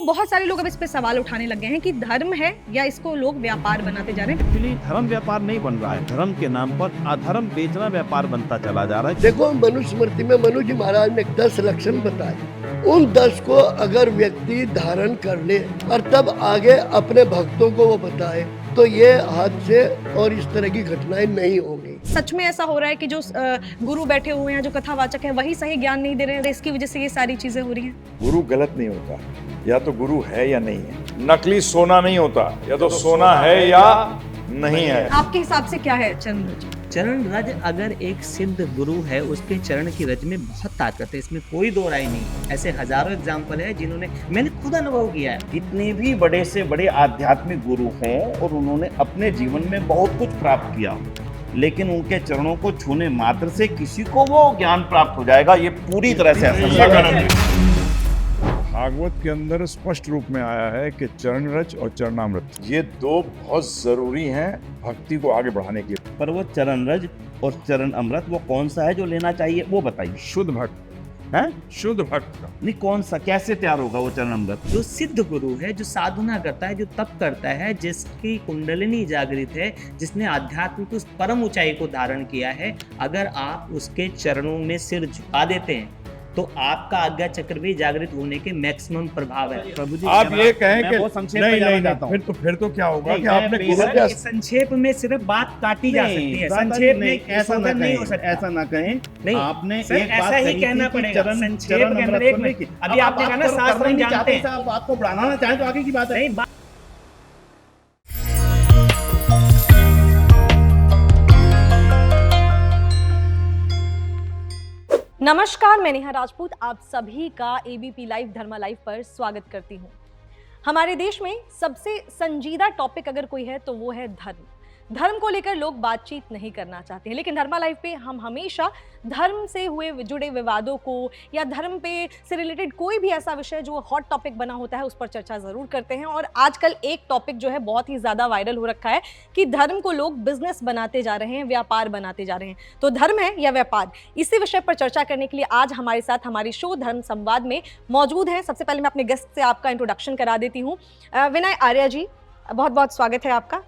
बहुत सारे लोग अब इस पे सवाल उठाने लग गए हैं कि धर्म है या इसको लोग व्यापार बनाते जा रहे हैं। एक्चुअली धर्म व्यापार नहीं बन रहा है, धर्म के नाम पर अधर्म बेचना व्यापार बनता चला जा रहा है। देखो, मनुस्मृति में मनु जी महाराज ने 10 लक्षण बताए। उन 10 को अगर व्यक्ति धारण कर ले और तब आगे अपने भक्तों को वो बताए तो ये हादसे और इस तरह की घटनाएं नहीं होंगी। सच में ऐसा हो रहा है कि जो गुरु बैठे हुए हैं, जो कथावाचक हैं, वही सही ज्ञान नहीं दे रहे हैं, इसकी वजह से ये सारी चीजें हो रही हैं। गुरु गलत नहीं होता, या तो गुरु है या नहीं है। नकली सोना नहीं होता, या तो सोना है या नहीं है। आपके हिसाब से क्या है चरण रज? चरण रज अगर एक सिद्ध गुरु है, उसके चरण की रज में बहुत ताकत है, इसमें कोई दो राय नहीं। ऐसे हजारों एग्जाम्पल है जिन्होंने, मैंने खुद अनुभव किया है। कितने भी बड़े से बड़े आध्यात्मिक गुरु हों और उन्होंने अपने जीवन में बहुत कुछ प्राप्त किया, लेकिन उनके चरणों को छूने मात्र से किसी को वो ज्ञान प्राप्त हो जाएगा, ये पूरी तरह से असंभव। भागवत के अंदर स्पष्ट रूप में आया है कि चरण रज और चरणामृत ये दो बहुत जरूरी हैं भक्ति को आगे बढ़ाने के लिए। पर वो चरण रज और चरण अमृत वो कौन सा है जो लेना चाहिए, वो बताइए। शुद्ध भक्त है, शुद्ध भक्त का नहीं कौन सा, कैसे तैयार होगा वो चरण अमृत? जो सिद्ध गुरु है, जो साधना करता है, जो तप करता है, जिसकी कुंडलिनी जागृत है, जिसने आध्यात्म की उस परम ऊंचाई को धारण किया है, अगर आप उसके चरणों में सिर झुका देते हैं तो आपका आज्ञा चक्र भी जागृत होने के मैक्सिमम प्रभाव है। प्रभु जी, आप ये कहें मैं कि बहुत संक्षेप नहीं में जाना नहीं चाहता हूं। फिर तो क्या होगा कि नहीं, आपने मैं गुरु सर, क्या संक्षेप में सिर्फ बात काटी जा सकती है, संक्षेप में ऐसा ना नहीं हो कहें, सकता। ऐसा ना कहें। नहीं, आपने सर, एक बात ऐसा ही कही कहना थी कि पड़ेगा। चरण संक्षेप चरण के अंदर अमृत एक को मिनट। लेके। अभी अब आपने आप कहा ना, तो शास्त्र करना हम नहीं चाहते, जानते हैं। आप बात को बढ़ाना चाहें तो आगे की बात है। नहीं, नमस्कार, मैं नेहा राजपूत आप सभी का एबीपी लाइव धर्मा लाइव पर स्वागत करती हूँ। हमारे देश में सबसे संजीदा टॉपिक अगर कोई है तो वो है धर्म। धर्म को लेकर लोग बातचीत नहीं करना चाहते हैं, लेकिन धर्मा लाइव पे हम हमेशा धर्म से हुए जुड़े विवादों को या धर्म पे से रिलेटेड कोई भी ऐसा विषय जो हॉट टॉपिक बना होता है उस पर चर्चा जरूर करते हैं। और आजकल एक टॉपिक जो है बहुत ही ज्यादा वायरल हो रखा है कि धर्म को लोग बिजनेस बनाते जा रहे हैं, व्यापार बनाते जा रहे हैं। तो धर्म है या व्यापार, इसी विषय पर चर्चा करने के लिए आज हमारे साथ हमारी शो धर्म संवाद में मौजूद हैं। सबसे पहले मैं अपने गेस्ट से आपका इंट्रोडक्शन करा देती हूँ। विनय आर्या जी, बहुत बहुत स्वागत है आपका।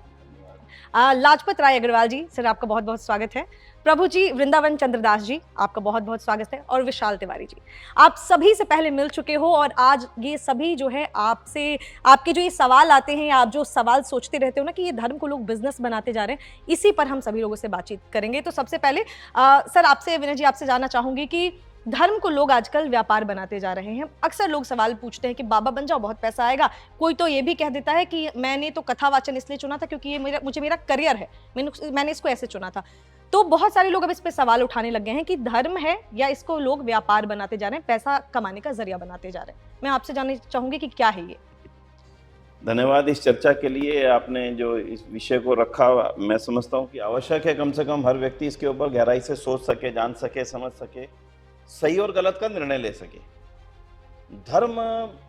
लाजपत राय अग्रवाल जी, सर आपका बहुत बहुत स्वागत है। प्रभु जी वृंदावन चंद्रदास जी, आपका बहुत बहुत स्वागत है। और विशाल तिवारी जी, आप सभी से पहले मिल चुके हो और आज ये सभी जो है आपसे, आपके जो ये सवाल आते हैं, आप जो सवाल सोचते रहते हो ना कि ये धर्म को लोग बिजनेस बनाते जा रहे हैं, इसी पर हम सभी लोगों से बातचीत करेंगे। तो सबसे पहले सर आपसे, विनय जी आपसे जानना चाहूंगी कि धर्म को लोग आजकल व्यापार बनाते जा रहे हैं। अक्सर लोग सवाल पूछते हैं कि बाबा बन जाओ, बहुत पैसा आएगा। कोई तो ये भी कह देता है कि मैंने तो कथावाचन इसलिए चुना था क्योंकि ये मेरा करियर है, मैंने इसको ऐसे चुना था। तो बहुत सारे लोग अब इस पे सवाल उठाने लग गए हैं कि धर्म है या इसको लोग व्यापार बनाते जा रहे हैं, पैसा कमाने का जरिया बनाते जा रहे हैं। मैं आपसे जानना चाहूंगी कि क्या है ये। धन्यवाद इस चर्चा के लिए। आपने जो इस विषय को रखा, मैं समझता हूँ कि आवश्यक है कम से कम हर व्यक्ति इसके ऊपर गहराई से सोच सके, जान सके, समझ सके, सही और गलत का निर्णय ले सके। धर्म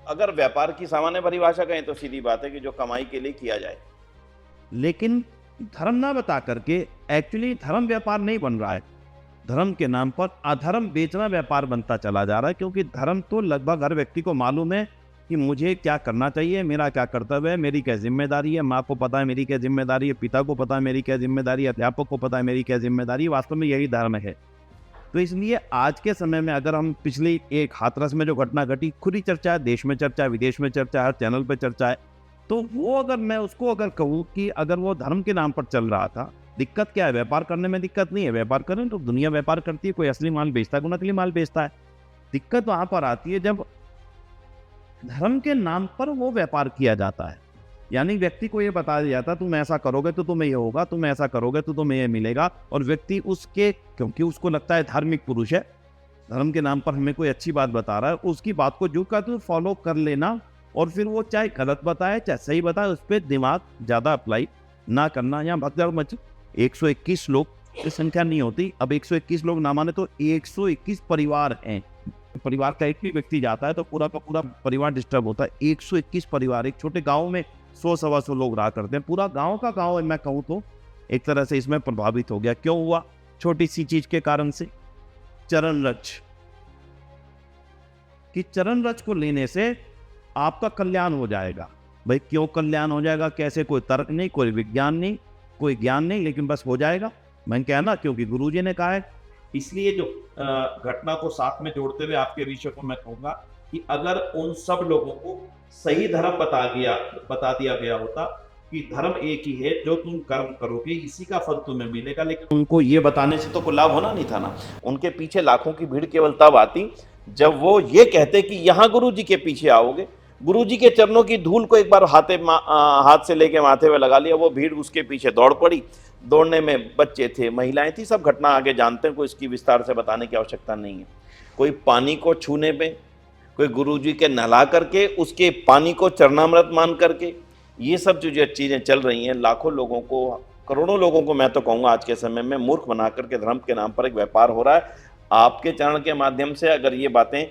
अगर व्यापार की सामान्य परिभाषा कहें तो सीधी बात है कि जो कमाई के लिए किया जाए, लेकिन धर्म ना बता करके एक्चुअली धर्म व्यापार नहीं बन रहा है, धर्म के नाम पर अधर्म बेचना व्यापार बनता चला जा रहा है। क्योंकि धर्म तो लगभग हर व्यक्ति को मालूम है कि मुझे क्या करना चाहिए, मेरा क्या कर्तव्य है, मेरी क्या जिम्मेदारी है। माँ को पता है मेरी क्या जिम्मेदारी है, पिता को पता है मेरी क्या जिम्मेदारी है, अध्यापक को पता है मेरी क्या जिम्मेदारी है। वास्तव में यही धर्म है। तो इसलिए आज के समय में अगर हम पिछली एक हाथरस में जो घटना घटी, खुली चर्चा है, देश में चर्चा है, विदेश में चर्चा है, हर चैनल पे चर्चा है, तो वो अगर मैं उसको अगर कहूँ कि अगर वो धर्म के नाम पर चल रहा था, दिक्कत क्या है? व्यापार करने में दिक्कत नहीं है। व्यापार करें तो दुनिया व्यापार करती है, कोई असली माल बेचता है, कोई नकली माल बेचता है। दिक्कत वहां पर आती है जब धर्म के नाम पर वो व्यापार किया जाता है। यानी व्यक्ति को ये बताया जाता है तुम ऐसा करोगे तो तुम्हें ये होगा, तुम ऐसा करोगे तो तुम्हें ये मिलेगा। और व्यक्ति उसके, क्योंकि उसको लगता है धार्मिक पुरुष है, धर्म के नाम पर हमें कोई अच्छी बात बता रहा है, उसकी बात को जो का तो फॉलो कर लेना। और फिर वो चाहे गलत बताए चाहे सही बताए, उस पर दिमाग ज़्यादा अप्लाई ना करना। यहाँ भगदड़ मच 121 लोग की संख्या नहीं होती। अब 121 लोग ना माने तो 121 परिवार हैं। परिवार का एक भी व्यक्ति जाता है तो पूरा का पूरा परिवार डिस्टर्ब होता है। 121 परिवार, एक छोटे गाँव में 100-125 लोग रहा करते हैं। पूरा गांव का गांव मैं कहूँ तो एक तरह से इसमें प्रभावित हो गया। क्यों हुआ? छोटी सी चीज के कारण से, चरण रज। कि चरण रज को लेने से आपका कल्याण हो जाएगा। भाई क्यों कल्याण हो जाएगा, कैसे, कोई तर्क नहीं, कोई विज्ञान नहीं, कोई ज्ञान नहीं, लेकिन बस हो जाएगा। मैंने कहा ना, क्योंकि गुरुजी ने कहा है। इसलिए जो घटना को साथ में जोड़ते हुए आपके विषय को मैं कहूंगा कि अगर उन सब लोगों को सही धर्म बता दिया गया होता कि धर्म एक ही है, जो तुम कर्म करोगे इसी का फल तुम्हें मिलेगा, लेकिन उनको ये बताने से तो कोई लाभ होना नहीं था ना। उनके पीछे लाखों की भीड़ केवल तब आती जब वो ये कहते कि यहाँ गुरुजी के पीछे आओगे, गुरुजी के चरणों की धूल को एक बार हाथ से लेके माथे पे लगा लिया, वो भीड़ उसके पीछे दौड़ पड़ी। दौड़ने में बच्चे थे, महिलाएं थी, सब घटना आगे जानते हैं, कोई इसकी विस्तार से बताने की आवश्यकता नहीं है। कोई पानी को छूने पे, कोई गुरुजी के नहला करके उसके पानी को चरणामृत मान करके, ये सब जो चीज़ें चल रही हैं, लाखों लोगों को, करोड़ों लोगों को मैं तो कहूँगा आज के समय में मूर्ख बना करके धर्म के नाम पर एक व्यापार हो रहा है। आपके चरण के माध्यम से अगर ये बातें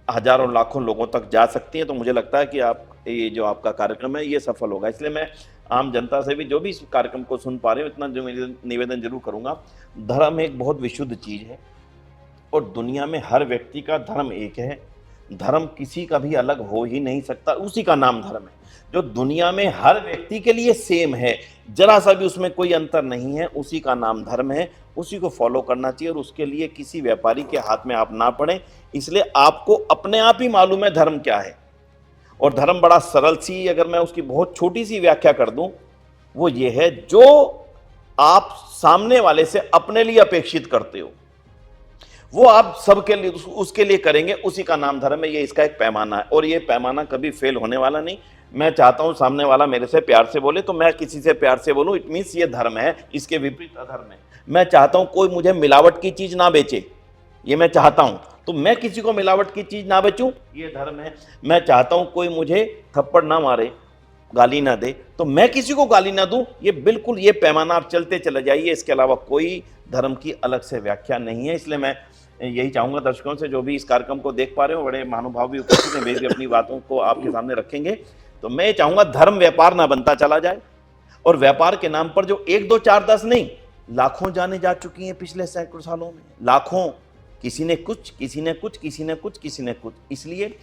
हजारों लाखों लोगों तक जा सकती हैं तो मुझे लगता है कि आप ये जो आपका कार्यक्रम है ये सफल होगा। इसलिए मैं आम जनता से भी, जो भी इस कार्यक्रम को सुन पा रहे हो, इतना जो निवेदन जरूर करूंगा, धर्म एक बहुत विशुद्ध चीज़ है और दुनिया में हर व्यक्ति का धर्म एक है। धर्म किसी का भी अलग हो ही नहीं सकता, उसी का नाम धर्म है जो दुनिया में हर व्यक्ति के लिए सेम है, जरा सा भी उसमें कोई अंतर नहीं है, उसी का नाम धर्म है। उसी को फॉलो करना चाहिए और उसके लिए किसी व्यापारी के हाथ में आप ना पड़े। इसलिए आपको अपने आप ही मालूम है धर्म क्या है। और धर्म बड़ा सरल सी, अगर मैं उसकी बहुत छोटी सी व्याख्या कर दूं, वो ये है, जो आप सामने वाले से अपने लिए अपेक्षित करते हो वो आप सबके लिए उसके लिए करेंगे, उसी का नाम धर्म है। ये इसका एक पैमाना है और ये पैमाना कभी फेल होने वाला नहीं। मैं चाहता हूं सामने वाला मेरे से प्यार से बोले तो मैं किसी से प्यार से बोलूं, इट मीन्स ये धर्म है, इसके विपरीत अधर्म है। मैं चाहता हूं कोई मुझे मिलावट की चीज ना बेचे, ये मैं चाहता हूं, तो मैं किसी को मिलावट की चीज ना बेचूं, ये धर्म है। मैं चाहता हूं कोई मुझे थप्पड़ ना मारे, गाली ना दे, तो मैं किसी को गाली ना दूं, ये बिल्कुल ये पैमाना आप चलते चले जाइए। इसके अलावा कोई धर्म की अलग से व्याख्या नहीं है। इसलिए मैं यही चाहूंगा दर्शकों से, जो भी इस कार्यक्रम को देख पा रहे हो, बड़े महानुभाव भी उपस्थित हैं, वे भी अपनी बातों को आपके सामने रखेंगे, तो मैं चाहूंगा धर्म व्यापार ना बनता चला जाए। और व्यापार के नाम पर जो 1 2 4 10 नहीं, लाखों जाने जा चुकी हैं पिछले सैकड़ों सालों में, लाखों, किसी ने कुछ, किसी ने कुछ, किसी ने कुछ, किसी ने कुछ। इसलिए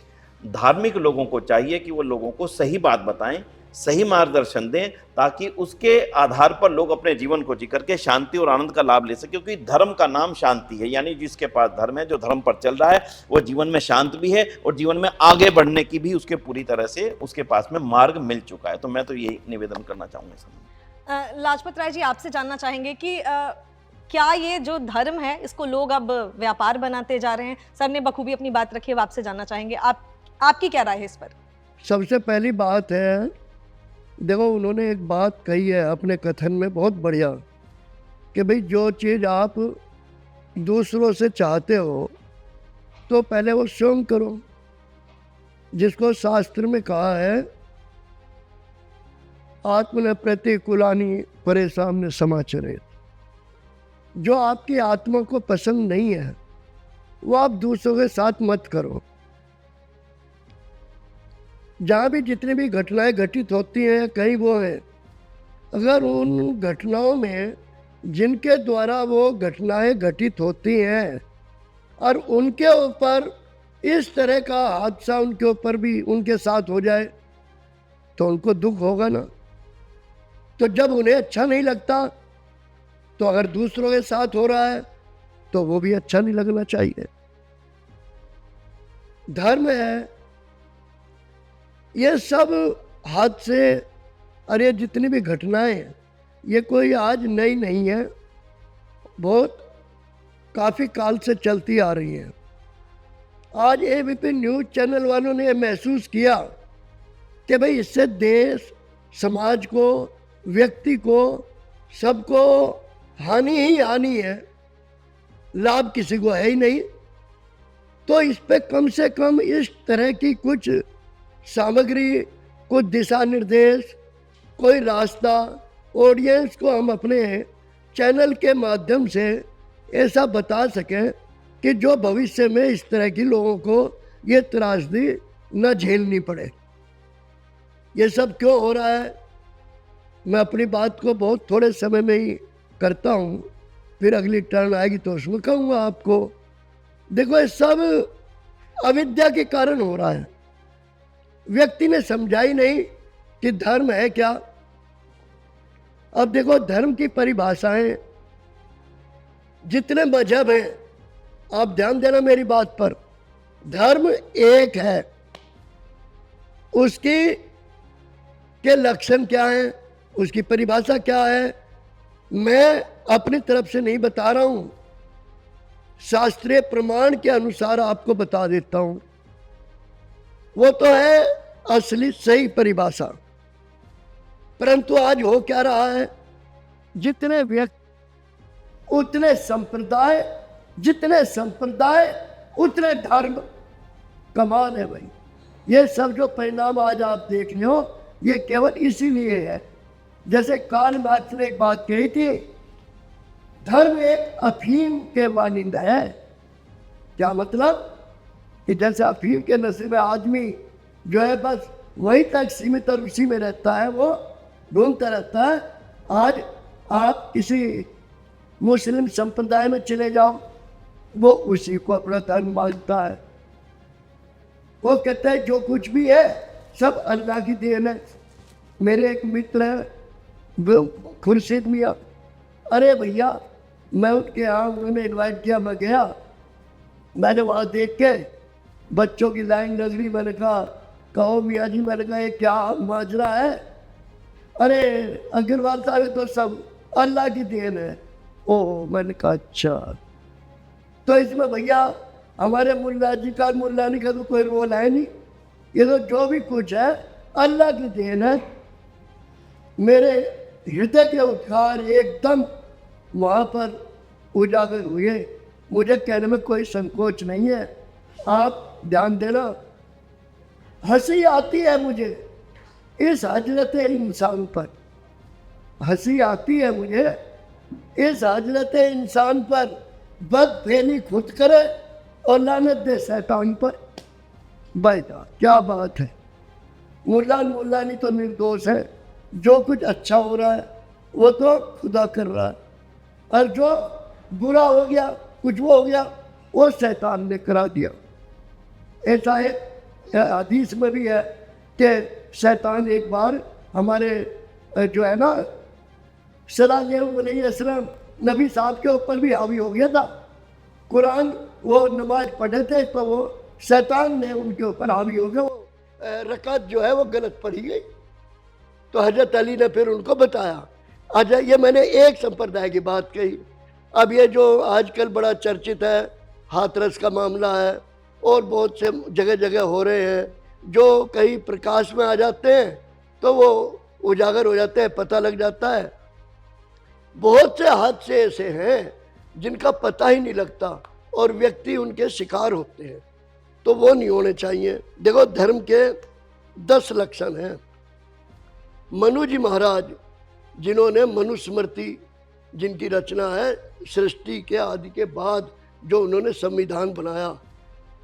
धार्मिक लोगों को चाहिए कि वो लोगों को सही बात बताएं, सही मार्गदर्शन दें, ताकि उसके आधार पर लोग अपने जीवन को जी करके शांति और आनंद का लाभ ले सके। क्योंकि धर्म का नाम शांति है, यानी जिसके पास धर्म है, जो धर्म पर चल रहा है, वो जीवन में शांत भी है और जीवन में आगे बढ़ने की भी उसके पूरी तरह से उसके पास में मार्ग मिल चुका है। तो मैं तो यही निवेदन करना चाहूँगा। लाजपत राय जी, आपसे जानना चाहेंगे कि क्या ये जो धर्म है इसको लोग अब व्यापार बनाते जा रहे हैं? सर ने बखूबी अपनी बात रखी है, आपसे जानना चाहेंगे आपकी क्या राय है इस पर? सबसे पहली बात है, देखो उन्होंने एक बात कही है अपने कथन में बहुत बढ़िया, कि भाई जो चीज़ आप दूसरों से चाहते हो तो पहले वो स्वयं करो, जिसको शास्त्र में कहा है आत्मन प्रतिकूलानि परे सामने समाचरे। जो आपकी आत्मा को पसंद नहीं है वो आप दूसरों के साथ मत करो। जहाँ भी जितनी भी घटनाएं घटित होती हैं कहीं वो है, अगर उन घटनाओं में जिनके द्वारा वो घटनाएं घटित होती हैं और उनके ऊपर इस तरह का हादसा उनके ऊपर भी उनके साथ हो जाए तो उनको दुख होगा ना। तो जब उन्हें अच्छा नहीं लगता तो अगर दूसरों के साथ हो रहा है तो वो भी अच्छा नहीं लगना चाहिए। धर्म है, ये सब हादसे और ये जितनी भी घटनाएं हैं ये कोई आज नई नहीं है, बहुत काफ़ी काल से चलती आ रही हैं। आज एबीपी न्यूज़ चैनल वालों ने महसूस किया कि भाई इससे देश, समाज को, व्यक्ति को, सबको हानि ही हानि है, लाभ किसी को है ही नहीं। तो इस पे कम से कम इस तरह की कुछ सामग्री, कुछ दिशा निर्देश, कोई रास्ता ऑडियंस को हम अपने चैनल के माध्यम से ऐसा बता सकें कि जो भविष्य में इस तरह की लोगों को ये त्रासदी न झेलनी पड़े। ये सब क्यों हो रहा है, मैं अपनी बात को बहुत थोड़े समय में ही करता हूँ, फिर अगली टर्न आएगी तो उसमें कहूँगा आपको। देखो ये सब अविद्या के कारण हो रहा है। व्यक्ति ने समझा ही नहीं कि धर्म है क्या। अब देखो, धर्म की परिभाषाएं, जितने मजहब हैं, आप ध्यान देना मेरी बात पर, धर्म एक है। उसकी के लक्षण क्या हैं, उसकी परिभाषा क्या है, मैं अपनी तरफ से नहीं बता रहा हूं, शास्त्रीय प्रमाण के अनुसार आपको बता देता हूं। वो तो है असली सही परिभाषा। परंतु आज हो क्या रहा है, जितने व्यक्ति उतने संप्रदाय, जितने संप्रदाय उतने धर्म। कमाल है भाई। ये सब जो परिणाम आज आप देख रहे हो, ये केवल इसीलिए है, जैसे कार्ल मार्क्स ने एक बात कही थी, धर्म एक अफीम के मानिंद है। क्या मतलब कि जैसे अफीम के नशे में आदमी जो है बस वहीं तक सीमित और उसी में रहता है, वो ढूंढता रहता है। आज आप किसी मुस्लिम संप्रदाय में चले जाओ, वो उसी को अपना धर्म मानता है। वो कहता है जो कुछ भी है सब अल्लाह की देन है। मेरे एक मित्र है खुर्शीद मियाँ, अरे भैया मैं उनके यहाँ, उन्होंने इनवाइट किया, मैं गया, मैंने वहाँ देख के बच्चों की लाइन लग रही, मैंने कहा कहो मियाँ जी, मैंने कहा ये क्या माजरा है। अरे अग्रवाल साहब तो सब अल्लाह की देन है। ओ, मैंने कहा अच्छा, तो इसमें भैया हमारे मुल्ला जी का मुल्लानी का तो कोई रोल है नहीं, ये तो जो भी कुछ है अल्लाह की देन है। मेरे हृदय के उद्गार एकदम वहाँ पर उजागर हुए। मुझे कहने में कोई संकोच नहीं है, आप ध्यान देना। हंसी आती है मुझे इस हजरत इंसान पर, हंसी आती है मुझे इस हजरत इंसान पर, बदफेली खुद करे और लानत दे शैतान पर। बैठा क्या बात है। मुल्लानी तो निर्दोष है, जो कुछ अच्छा हो रहा है वो तो खुदा कर रहा है, और जो बुरा हो गया, कुछ वो हो गया, वो शैतान ने करा दिया। ऐसा एक हदीस में भी है कि शैतान एक बार हमारे जो है ना सल्लल्लाहु अलैहि वसल्लम नबी साहब के ऊपर भी हावी हो गया था। कुरान वो नमाज पढ़े थे तो वो शैतान ने उनके ऊपर हावी हो गया, वो रकात जो है वो गलत पढ़ी गई। तो हजरत अली ने फिर उनको बताया। अच्छा, ये मैंने एक संप्रदाय की बात कही। अब ये जो आजकल बड़ा चर्चित है, हाथरस का मामला है, और बहुत से जगह जगह हो रहे हैं, जो कहीं प्रकाश में आ जाते हैं तो वो उजागर हो जाते हैं, पता लग जाता है। बहुत से हादसे ऐसे हैं जिनका पता ही नहीं लगता और व्यक्ति उनके शिकार होते हैं, तो वो नहीं होने चाहिए। देखो, धर्म के 10 लक्षण हैं। मनु जी महाराज, जिन्होंने मनुस्मृति, जिनकी रचना है सृष्टि के आदि के बाद जो उन्होंने संविधान बनाया,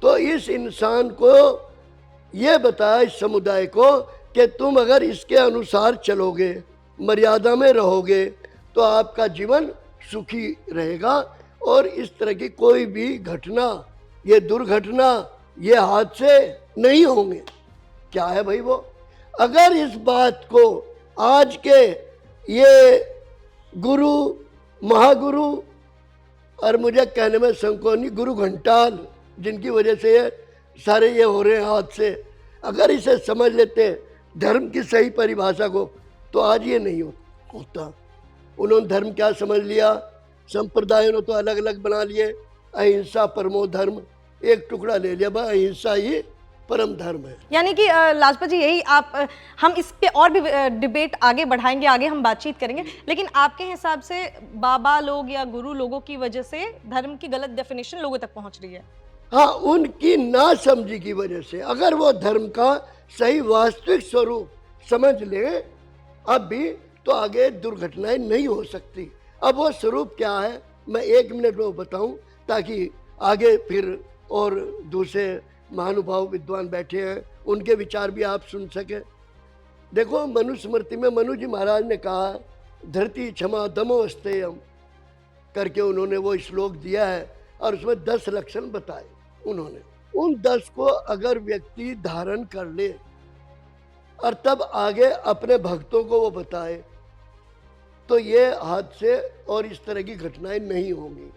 तो इस इंसान को ये बताया, इस समुदाय को, कि तुम अगर इसके अनुसार चलोगे, मर्यादा में रहोगे, तो आपका जीवन सुखी रहेगा और इस तरह की कोई भी घटना, ये दुर्घटना, ये हादसे नहीं होंगे। क्या है भाई वो? अगर इस बात को आज के ये गुरु, महागुरु, और मुझे कहने में संकोच नहीं, गुरु घंटाल, जिनकी वजह से ये सारे ये हो रहे हैं हादसे, अगर इसे समझ लेते धर्म की सही परिभाषा को, तो आज ये नहीं होता। उन्होंने धर्म क्या समझ लिया, संप्रदायों ने तो अलग अलग बना लिए। अहिंसा परमो धर्म, एक टुकड़ा ले लिया, भाई अहिंसा ही परम धर्म है। यानी कि लाजपत जी, यही आप हम इस पे और भी डिबेट आगे बढ़ाएंगे, आगे हम बातचीत करेंगे, लेकिन आपके हिसाब से बाबा लोग या गुरु लोगों की वजह से धर्म की गलत डेफिनेशन लोगों तक पहुंच रही है? हाँ, उनकी नासमझी की वजह से। अगर वो धर्म का सही वास्तविक स्वरूप समझ ले अब भी, तो आगे दुर्घटनाएं नहीं हो सकती। अब वो स्वरूप क्या है, मैं 1 मिनट में बताऊं, ताकि आगे फिर और दूसरे महानुभाव विद्वान बैठे हैं, उनके विचार भी आप सुन सके। देखो, मनुस्मृति में मनु जी महाराज ने कहा, धरती क्षमा दमो अस्तेयम करके उन्होंने वो श्लोक दिया है, और उसमें 10 लक्षण बताए उन्होंने। उन 10 को अगर व्यक्ति धारण कर ले और तब आगे अपने भक्तों को वो बताए, तो ये हादसे और इस तरह की घटनाएं नहीं होंगी।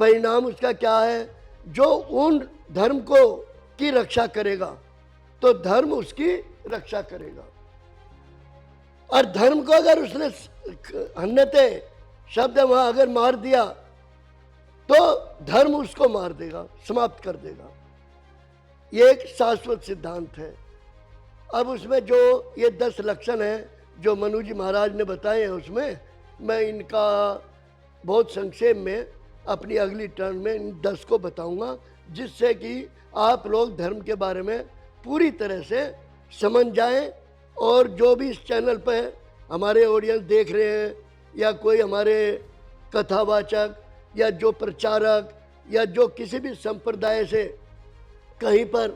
परिणाम उसका क्या है? जो उन धर्म को की रक्षा करेगा तो धर्म उसकी रक्षा करेगा, और धर्म को अगर उसने हन्नते शब्द वहां अगर मार दिया तो धर्म उसको मार देगा, समाप्त कर देगा। ये एक शाश्वत सिद्धांत है। अब उसमें जो ये 10 लक्षण हैं जो मनु जी महाराज ने बताए हैं, उसमें मैं इनका बहुत संक्षेप में अपनी अगली टर्न में इन 10 को बताऊंगा, जिससे कि आप लोग धर्म के बारे में पूरी तरह से समझ जाएं। और जो भी इस चैनल पर हमारे ऑडियंस देख रहे हैं, या कोई हमारे कथावाचक या जो प्रचारक या जो किसी भी संप्रदाय से कहीं पर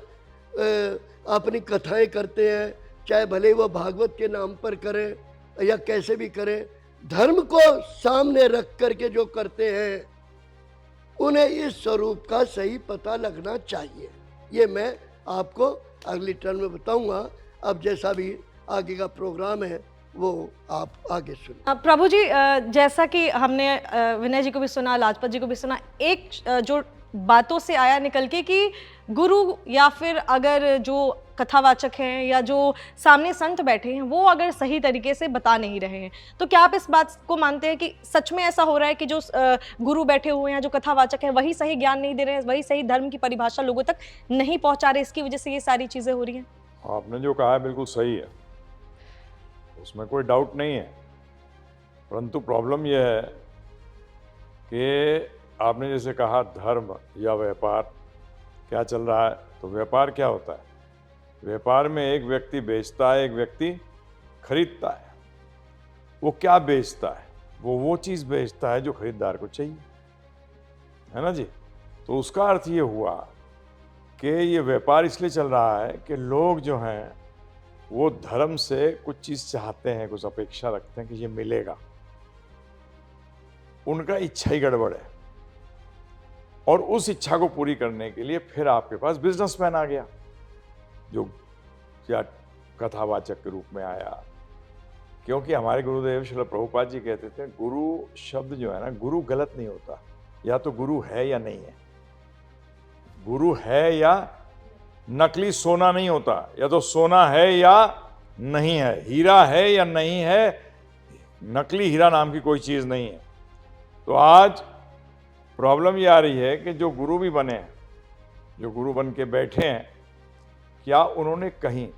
अपनी कथाएं करते हैं, चाहे भले ही वो भागवत के नाम पर करें या कैसे भी करें, धर्म को सामने रख करके जो करते हैं उन्हें इस स्वरूप का सही पता लगना चाहिए। ये मैं आपको अगली टर्न में बताऊंगा। अब जैसा भी आगे का प्रोग्राम है वो आप आगे सुनिए। प्रभु जी, जैसा कि हमने विनय जी को भी सुना, लाजपत जी को भी सुना, एक जो बातों से आया निकल के कि गुरु या फिर अगर जो कथावाचक हैं या जो सामने संत बैठे हैं वो अगर सही तरीके से बता नहीं रहे हैं, तो क्या आप इस बात को मानते हैं कि सच में ऐसा हो रहा है कि जो गुरु बैठे हुए हैं, जो कथावाचक हैं, वही सही ज्ञान नहीं दे रहे हैं, वही सही धर्म की परिभाषा लोगों तक नहीं पहुंचा रहे, इसकी वजह से ये सारी चीजें हो रही हैं? आपने जो कहा है बिल्कुल सही है, उसमें कोई डाउट नहीं है। परंतु प्रॉब्लम यह है कि आपने जैसे कहा धर्म या व्यापार क्या चल रहा है, तो व्यापार क्या होता है? व्यापार में एक व्यक्ति बेचता है, एक व्यक्ति खरीदता है। वो क्या बेचता है? वो चीज़ बेचता है जो खरीदार को चाहिए, है ना जी। तो उसका अर्थ ये हुआ कि ये व्यापार इसलिए चल रहा है कि लोग जो हैं वो धर्म से कुछ चीज़ चाहते हैं, कुछ अपेक्षा रखते हैं कि ये मिलेगा, उनका इच्छा ही गड़बड़ है। और उस इच्छा को पूरी करने के लिए फिर आपके पास बिजनेसमैन आ गया, जो क्या कथावाचक के रूप में आया। क्योंकि हमारे गुरुदेव श्रील प्रभुपाद जी कहते थे, गुरु शब्द जो है ना, गुरु गलत नहीं होता, या तो गुरु है या नहीं है। गुरु है या नकली सोना नहीं होता, या तो सोना है या नहीं है, हीरा है या नहीं है, नकली हीरा नाम की कोई चीज नहीं है। तो आज प्रॉब्लम ये आ रही है कि जो गुरु भी बने हैं, जो गुरु बन के बैठे हैं, क्या उन्होंने कहीं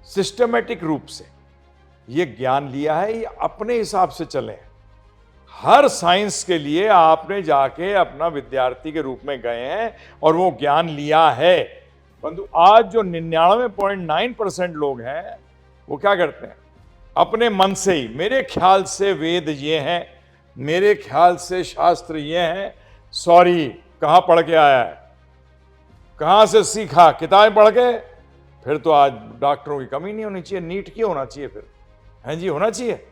सिस्टमेटिक रूप से ये ज्ञान लिया है या अपने हिसाब से चले हैं? हर साइंस के लिए आपने जाके अपना विद्यार्थी के रूप में गए हैं और वो ज्ञान लिया है। परंतु आज जो 99.9% लोग हैं वो क्या करते हैं? अपने मन से ही, मेरे ख्याल से वेद ये हैं, मेरे ख्याल से शास्त्र ये हैं, सॉरी कहाँ पढ़ के आया है, कहाँ से सीखा, किताबें पढ़ के? फिर तो आज डॉक्टरों की कमी नहीं होनी चाहिए, नीट की होना चाहिए, फिर हैं जी, होना चाहिए।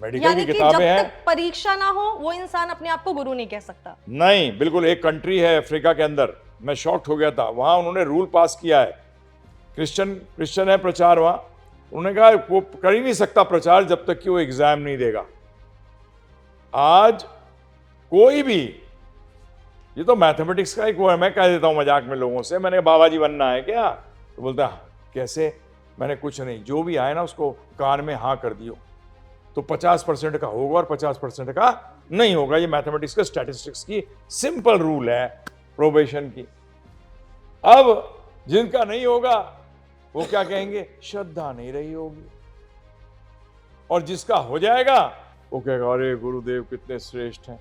मेडिकल की किताबें हैं, जब तक परीक्षा ना हो वो इंसान अपने आप को गुरु नहीं कह सकता। नहीं, बिल्कुल। एक कंट्री है अफ्रीका के अंदर, मैं शॉक्ड हो गया था, वहां उन्होंने रूल पास किया है, क्रिश्चियन है प्रचार वहां, उन्होंने कहा वो कर ही नहीं सकता प्रचार जब तक कि वो एग्जाम नहीं देगा। आज कोई भी, ये तो मैथमेटिक्स का एक वो है, मैं कह देता हूं मजाक में लोगों से, मैंने बाबा जी बनना है क्या, तो बोलता है कैसे, मैंने कुछ नहीं, जो भी आए ना उसको कान में हाँ कर दियो, तो 50% का होगा और 50% का नहीं होगा। ये मैथमेटिक्स के स्टैटिस्टिक्स की सिंपल रूल है प्रोबेशन की। अब जिनका नहीं होगा वो क्या कहेंगे? श्रद्धा नहीं रही होगी। और जिसका हो जाएगा वो कहेगा अरे गुरुदेव कितने श्रेष्ठ हैं।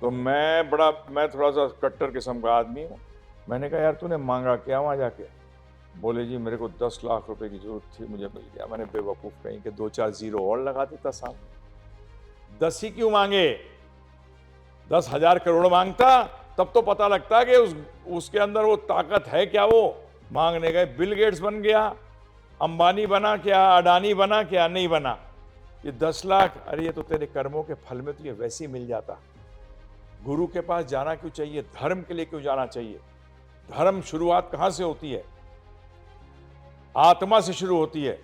तो मैं थोड़ा सा कट्टर किस्म का आदमी हूँ। मैंने कहा यार तूने मांगा क्या वहां जाके? बोले जी मेरे को 10 लाख रुपए की जरूरत थी, मुझे मिल गया। मैंने बेवकूफ कहीं के 2-4 जीरो और लगा देता सामने। 10 ही क्यों मांगे? 10,000 करोड़ मांगता तब तो पता लगता कि उसके अंदर वो ताकत है क्या। वो मांगने गए, बिल गेट्स बन गया, अंबानी बना क्या, अडानी बना क्या, नहीं बना। ये 10 लाख, अरे ये तो तेरे कर्मों के फल में तो ये वैसे ही मिल जाता। गुरु के पास जाना क्यों चाहिए? धर्म के लिए क्यों जाना चाहिए? धर्म शुरुआत कहाँ से होती है? आत्मा से शुरू होती है।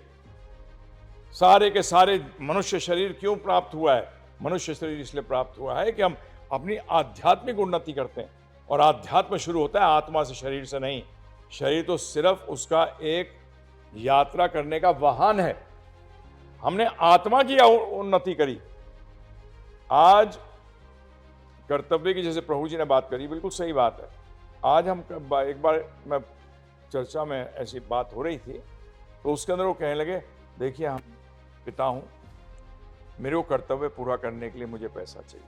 सारे के सारे मनुष्य शरीर क्यों प्राप्त हुआ है? मनुष्य शरीर इसलिए प्राप्त हुआ है कि हम अपनी आध्यात्मिक उन्नति करते हैं, और आध्यात्म शुरू होता है आत्मा से, शरीर से नहीं। शरीर तो सिर्फ उसका एक यात्रा करने का वाहन है। हमने आत्मा की उन्नति करी। आज कर्तव्य की, जैसे प्रभु जी ने बात करी, बिल्कुल सही बात है। आज हम एक बार मैं चर्चा में ऐसी बात हो रही थी, तो उसके अंदर वो कहने लगे, देखिए हम पिता हूं, मेरे को कर्तव्य पूरा करने के लिए मुझे पैसा चाहिए,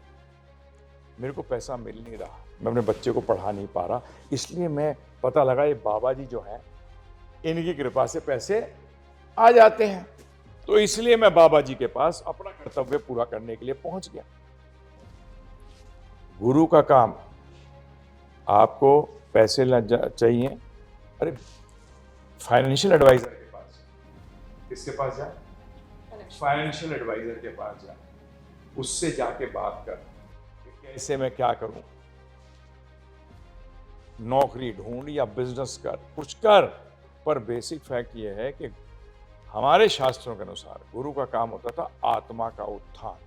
मेरे को पैसा मिल नहीं रहा, मैं अपने बच्चे को पढ़ा नहीं पा रहा, इसलिए मैं पता लगा ये बाबा जी जो हैं इनकी कृपा से पैसे आ जाते हैं, तो इसलिए मैं बाबा जी के पास अपना कर्तव्य पूरा करने के लिए पहुंच गया। गुरु का काम, आपको पैसे चाहिए, अरे फाइनेंशियल एडवाइजर के पास, किसके पास जा? फाइनेंशियल एडवाइजर के पास जा, उससे जाके बात कर कि कैसे मैं क्या करूं, नौकरी ढूंढ या बिजनेस कर, कुछ कर। पर बेसिक फैक्ट ये है कि हमारे शास्त्रों के अनुसार गुरु का काम होता था आत्मा का उत्थान।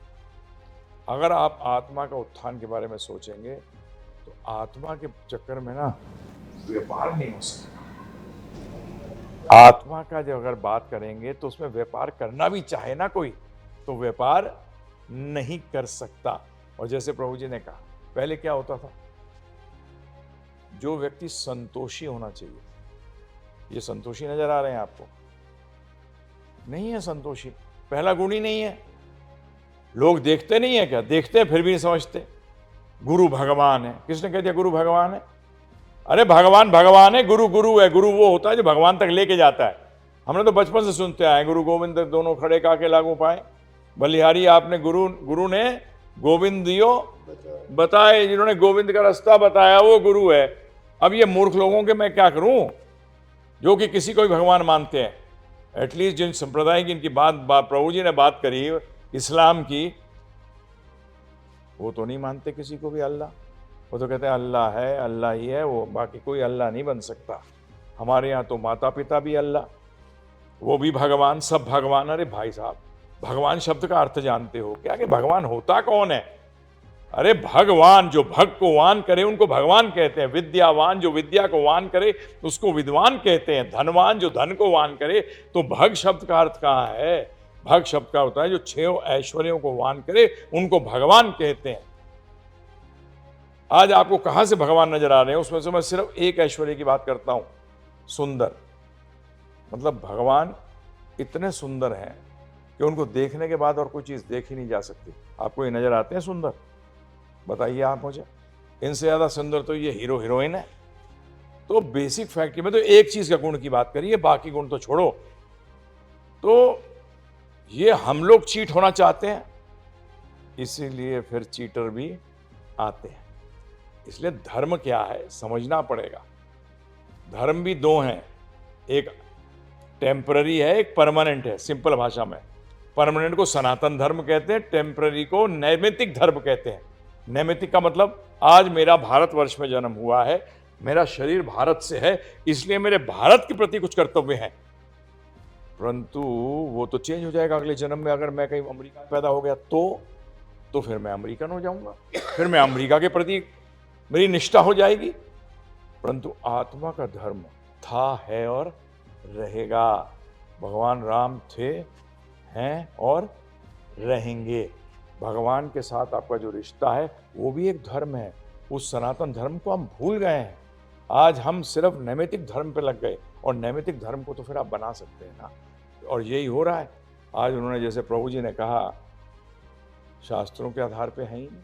अगर आप आत्मा का उत्थान के बारे में सोचेंगे तो आत्मा के चक्कर में ना व्यापार नहीं हो सकता। आत्मा का जब अगर बात करेंगे तो उसमें व्यापार करना भी चाहे ना कोई, तो व्यापार नहीं कर सकता। और जैसे प्रभु जी ने कहा, पहले क्या होता था, जो व्यक्ति संतोषी होना चाहिए, ये संतोषी नजर आ रहे हैं आपको? नहीं है संतोषी, पहला गुण ही नहीं है। लोग देखते नहीं है क्या? देखते हैं फिर भी नहीं समझते। गुरु भगवान है, किसने कह दिया गुरु भगवान है? अरे भगवान भगवान है, गुरु गुरु है। गुरु वो होता है जो भगवान तक लेके जाता है। हमने तो बचपन से सुनते आए, गुरु गोविंद दोनों खड़े काके लागू पाए। बलिहारी आपने गुरु ने गोविंद दियो बताए, जिन्होंने गोविंद का रास्ता बताया वो गुरु है। अब ये मूर्ख लोगों के मैं क्या करूं जो कि किसी को भी भगवान मानते हैं। एटलीस्ट जिन संप्रदाय की इनकी बात प्रभु जी ने बात करी इस्लाम की, वो तो नहीं मानते किसी को भी अल्लाह। वो तो कहते हैं अल्लाह है, अल्लाह ही है वो, बाकी कोई अल्लाह नहीं बन सकता। हमारे यहाँ तो माता पिता भी अल्लाह, वो भी भगवान, सब भगवान। अरे भाई साहब, भगवान शब्द का अर्थ जानते हो क्या कि भगवान होता कौन है? अरे भगवान, जो भग को वान करे उनको भगवान कहते हैं। विद्यावान जो विद्या को वान करे उसको विद्वान कहते हैं। धनवान जो धन को वान करे, तो भग शब्द का अर्थ कहाँ है? भग शब्द का होता है जो 6 ऐश्वर्यों को वान करे उनको भगवान कहते हैं। आज आपको कहां से भगवान नजर आ रहे हैं? उसमें से मैं सिर्फ एक ऐश्वर्य की बात करता हूं, सुंदर। मतलब भगवान इतने सुंदर हैं कि उनको देखने के बाद और कोई चीज देखी नहीं जा सकती। आपको ये नजर आते हैं सुंदर? बताइए आप मुझे, इनसे ज्यादा सुंदर तो ये हीरो हीरोइन है। तो बेसिक फैक्ट में तो एक चीज का गुण की बात करिए, बाकी गुण तो छोड़ो। तो ये हम लोग चीट होना चाहते हैं, इसीलिए फिर चीटर भी आते हैं। इसलिए धर्म क्या है समझना पड़ेगा। धर्म भी 2 हैं, एक टेम्पररी है, एक परमानेंट है। सिंपल भाषा में परमानेंट को सनातन धर्म कहते हैं, टेम्पररी को नैमित्तिक धर्म कहते हैं। नैमित्तिक का मतलब आज मेरा भारतवर्ष में जन्म हुआ है, मेरा शरीर भारत से है, इसलिए मेरे भारत के प्रति कुछ कर्तव्य हैं। परंतु वो तो चेंज हो जाएगा अगले जन्म में। अगर मैं कहीं अमेरिका में पैदा हो गया तो फिर मैं अमेरिकन हो जाऊंगा, फिर मैं अमेरिका के प्रति मेरी निष्ठा हो जाएगी। परंतु आत्मा का धर्म था, है और रहेगा। भगवान राम थे, हैं और रहेंगे। भगवान के साथ आपका जो रिश्ता है वो भी एक धर्म है। उस सनातन धर्म को हम भूल गए हैं। आज हम सिर्फ नैमित्तिक धर्म पे लग गए, और नैमित्तिक धर्म को तो फिर आप बना सकते हैं ना। और यही हो रहा है आज। उन्होंने जैसे प्रभु जी ने कहा, शास्त्रों के आधार पे है ही नहीं।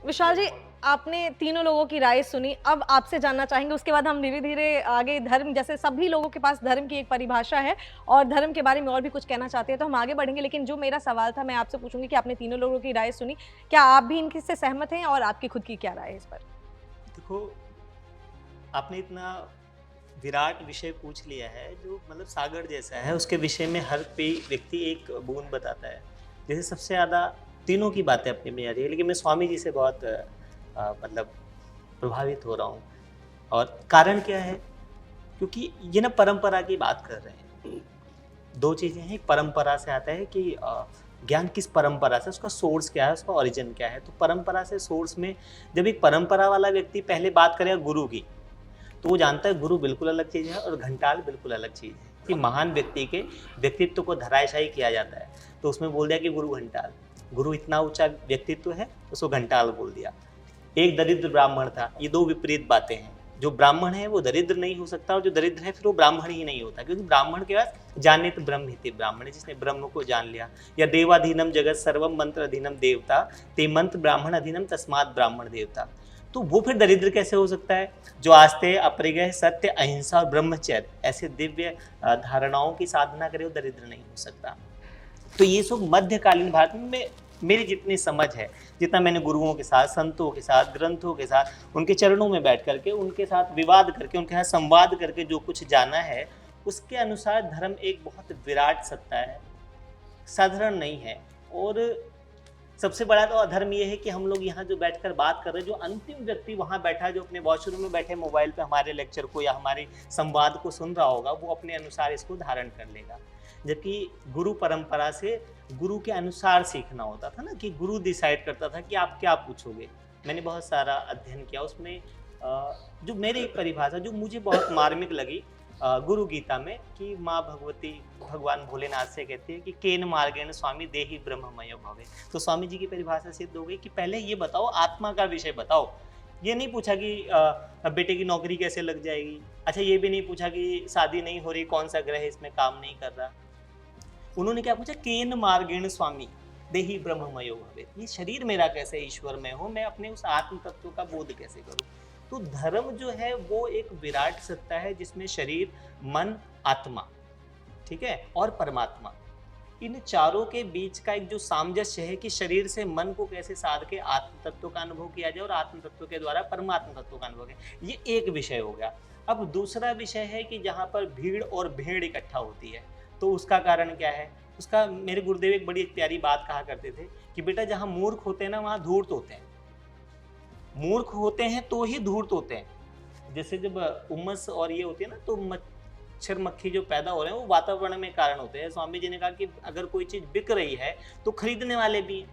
विशाल जी, आपने तीनों लोगों की राय सुनी। अब आपसे जानना चाहेंगे, उसके बाद हम धीरे धीरे आगे धर्म, जैसे सभी लोगों के पास धर्म की एक परिभाषा है और धर्म के बारे में और भी कुछ कहना चाहते हैं तो हम आगे बढ़ेंगे। लेकिन जो मेरा सवाल था, मैं आपसे पूछूंगी कि आपने तीनों लोगों की राय सुनी, क्या आप भी इनकी से सहमत हैं और आपकी खुद की क्या राय है इस पर? देखो, आपने इतना विराट विषय पूछ लिया है जो मतलब सागर जैसा है, उसके विषय में हर कोई व्यक्ति एक बूंद बताता है। जैसे सबसे ज़्यादा तीनों की बातें अपनी में आ रही है, लेकिन मैं स्वामी जी से बहुत मतलब प्रभावित हो रहा हूँ। और कारण क्या है क्योंकि ये ना परंपरा की बात कर रहे हैं। दो चीजें हैं, एक परंपरा से आता है कि ज्ञान किस परंपरा से, उसका सोर्स क्या है, उसका ओरिजिन क्या है। तो परंपरा से सोर्स में जब एक परंपरा वाला व्यक्ति पहले बात करेगा गुरु की, तो वो जानता है गुरु बिल्कुल अलग चीज है और घंटाल बिल्कुल अलग चीज है। कि महान व्यक्ति के व्यक्तित्व को धराशायी किया जाता है, तो उसमें बोल दिया कि गुरु घंटाल। गुरु इतना ऊंचा व्यक्तित्व है, उसको घंटाल बोल दिया। एक दरिद्र ब्राह्मण था, ये दो विपरीत बातें हैं। जो ब्राह्मण है वो दरिद्र नहीं हो सकता, और जो दरिद्र है फिर वो ब्राह्मण ही नहीं होता, क्योंकि ब्राह्मण के पास जानित ब्रह्म हिते, ब्राह्मण है जिसने ब्रह्म को जान लिया। या देवाधीनम जगत सर्वम मंत्र अधीनम देवता, ते मंत्र ब्राह्मण अधीनम तस्मात् ब्राह्मण देवता। तो वो फिर दरिद्र कैसे हो सकता है? जो आस्ते, अपरिग्रह, सत्य, अहिंसा और ब्रह्मचर्य ऐसे दिव्य धारणाओं की साधना करे, वो दरिद्र नहीं हो सकता। तो ये सब मध्यकालीन भारत में मेरी जितनी समझ है, जितना मैंने गुरुओं के साथ, संतों के साथ, ग्रंथों के साथ, उनके चरणों में बैठ करके, उनके साथ विवाद करके, उनके साथ संवाद करके जो कुछ जाना है, उसके अनुसार धर्म एक बहुत विराट सत्ता है, साधारण नहीं है। और सबसे बड़ा तो अधर्म ये है कि हम लोग यहाँ जो बैठकर बात कर रहे हैं, जो अंतिम व्यक्ति वहाँ बैठा है, जो अपने वॉशरूम में बैठे मोबाइल पे हमारे लेक्चर को या हमारे संवाद को सुन रहा होगा, वो अपने अनुसार इसको धारण कर लेगा। जबकि गुरु परंपरा से गुरु के अनुसार सीखना होता था ना, कि गुरु डिसाइड करता था कि आप क्या पूछोगे। मैंने बहुत सारा अध्ययन किया, उसमें जो मेरी परिभाषा जो मुझे बहुत मार्मिक लगी गुरु गीता में, कि माँ भगवती भगवान भोलेनाथ से कहती है कि केन मार्गेण स्वामी देहि ब्रह्ममयो भवे। तो स्वामी जी की परिभाषा सिद्ध हो गई कि पहले ये बताओ, आत्मा का विषय बताओ। ये नहीं पूछा कि बेटे की नौकरी कैसे लग जाएगी, अच्छा ये भी नहीं पूछा कि शादी नहीं हो रही, कौन सा ग्रह इसमें काम नहीं कर रहा। उन्होंने क्या पूछा? केन मार्गेण स्वामी देहि ब्रह्ममयो भवे। ये शरीर मेरा कैसे ईश्वर में हो, मैं अपने उस आत्म तत्व का बोध कैसे करूं। तो धर्म जो है वो एक विराट सत्ता है, जिसमें शरीर, मन, आत्मा, ठीक है, और परमात्मा, इन चारों के बीच का एक जो सामंजस्य है कि शरीर से मन को कैसे साध के आत्म तत्व का अनुभव किया जाए और आत्म तत्व के द्वारा परमात्मा तत्व का अनुभव किया, ये एक विषय हो गया। अब दूसरा विषय है कि जहाँ पर भीड़ और भेड़ इकट्ठा होती है, तो उसका कारण क्या है? उसका मेरे गुरुदेव एक बड़ी प्यारी बात कहा करते थे कि बेटा जहाँ मूर्ख होते हैं ना, वहाँ धूर्त होते हैं। मूर्ख होते हैं तो ही धूर्त होते हैं। जैसे जब उमस और ये होती है ना, तो मच्छर मक्खी जो पैदा हो रहे हैं वो वातावरण में कारण होते हैं। स्वामी जी ने कहा कि अगर कोई चीज बिक रही है तो खरीदने वाले भी हैं,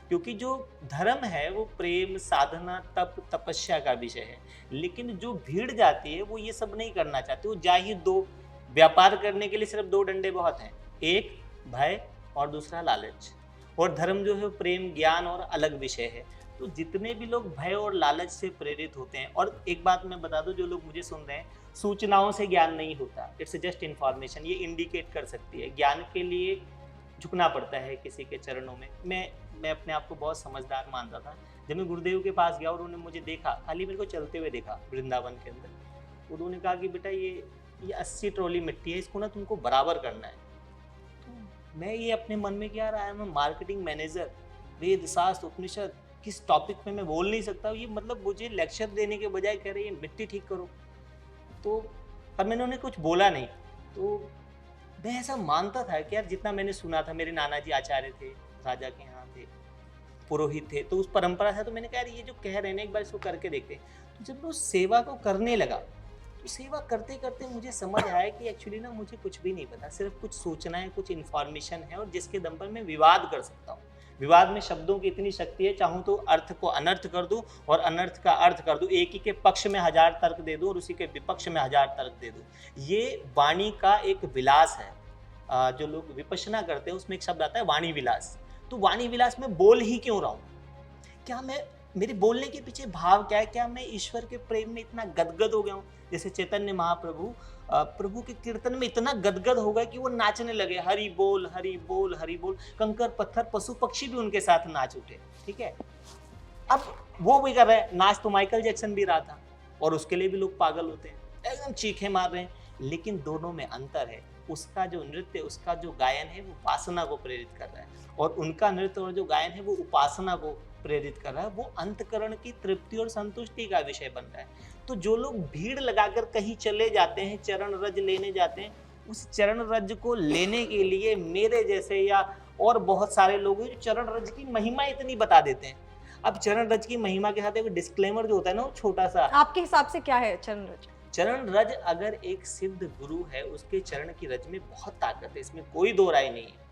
क्योंकि जो धर्म है वो प्रेम, साधना, तप, तपस्या का विषय है। लेकिन जो भीड़ जाती है वो ये सब नहीं करना चाहती, वो जा ही दो। व्यापार करने के लिए सिर्फ दो डंडे बहुत हैं, एक भय और दूसरा लालच। और धर्म जो है प्रेम, ज्ञान और अलग विषय है। तो जितने भी लोग भय और लालच से प्रेरित होते हैं, और एक बात मैं बता दूं, जो लोग मुझे सुन रहे हैं, सूचनाओं से ज्ञान नहीं होता, इट्स जस्ट इन्फॉर्मेशन। ये इंडिकेट कर सकती है। ज्ञान के लिए झुकना पड़ता है किसी के चरणों में। मैं अपने आप को बहुत समझदार मानता था। जब मैं गुरुदेव के पास गया और उन्होंने मुझे देखा, खाली मेरे को चलते हुए देखा वृंदावन के अंदर, उन्होंने कहा कि बेटा ये 80 ट्रॉली मिट्टी है, इसको ना तुमको बराबर करना है। तो मैं ये अपने मन में क्या रहा है, मैं मार्केटिंग मैनेजर, वेद शास्त्र उपनिषद, किस टॉपिक पे मैं बोल नहीं सकता। ये मतलब मुझे लेक्चर देने के बजाय कह रहे हैं मिट्टी ठीक करो। तो पर मैंने उन्हें कुछ बोला नहीं। तो मैं ऐसा मानता था कि यार जितना मैंने सुना था, मेरे नाना जी आचार्य थे, राजा के यहाँ थे, पुरोहित थे, तो उस परंपरा से, तो मैंने कहा ये जो कह रहे हैं एक बार इसको करके देखते। तो जब मैं उस सेवा को करने लगा, तो सेवा करते करते मुझे समझ आया कि एक्चुअली ना मुझे कुछ भी नहीं पता, सिर्फ कुछ सूचनाएं, कुछ इन्फॉर्मेशन है, और जिसके दम पर मैं विवाद कर सकता हूँ। विवाद में शब्दों की इतनी शक्ति है, चाहूँ तो अर्थ को अनर्थ कर दूं और अनर्थ का अर्थ कर दूं, एक ही के पक्ष में 1000 तर्क दे दूं और उसी के विपक्ष में 1000 तर्क दे दूं। ये वाणी का एक विलास है। जो लोग विपश्यना करते हैं उसमें एक शब्द आता है वाणी विलास। तो वाणी विलास में बोल ही क्यों रहा हूँ? क्या मैं, मेरे बोलने के पीछे भाव क्या है? क्या मैं ईश्वर के प्रेम में इतना गदगद हो गया हूँ? जैसे चैतन्य महाप्रभु प्रभु के कीर्तन में इतना गदगद हो गए कि वो नाचने लगे, हरि बोल हरि बोल हरि बोल। कंकर पत्थर पशु पक्षी भी उनके साथ नाच उठे। ठीक है, अब वो भी कर रहे हैं, नाच तो माइकल जैक्सन भी रहा था, और उसके लिए भी लोग पागल होते हैं, एकदम चीखे मार रहे हैं। लेकिन दोनों में अंतर है। उसका जो नृत्य, उसका जो गायन है वो वासना को प्रेरित कर रहा है, और उनका नृत्य और जो गायन है वो उपासना को प्रेरित कर रहा है। वो अंतकरण की तृप्ति और संतुष्टि का विषय बन रहा है। तो जो लोग भीड़ लगाकर कहीं चले जाते हैं, चरण रज लेने जाते हैं, उस चरण रज को लेने के लिए मेरे जैसे या और बहुत सारे लोग हैं जो चरण रज की महिमा इतनी बता देते हैं। अब चरण रज की महिमा के साथ एक डिस्क्लेमर जो होता है ना, वो छोटा सा, आपके हिसाब से क्या है चरण रज? चरण रज अगर एक सिद्ध गुरु है, उसके चरण की रज में बहुत ताकत है, इसमें कोई दो राय नहीं है।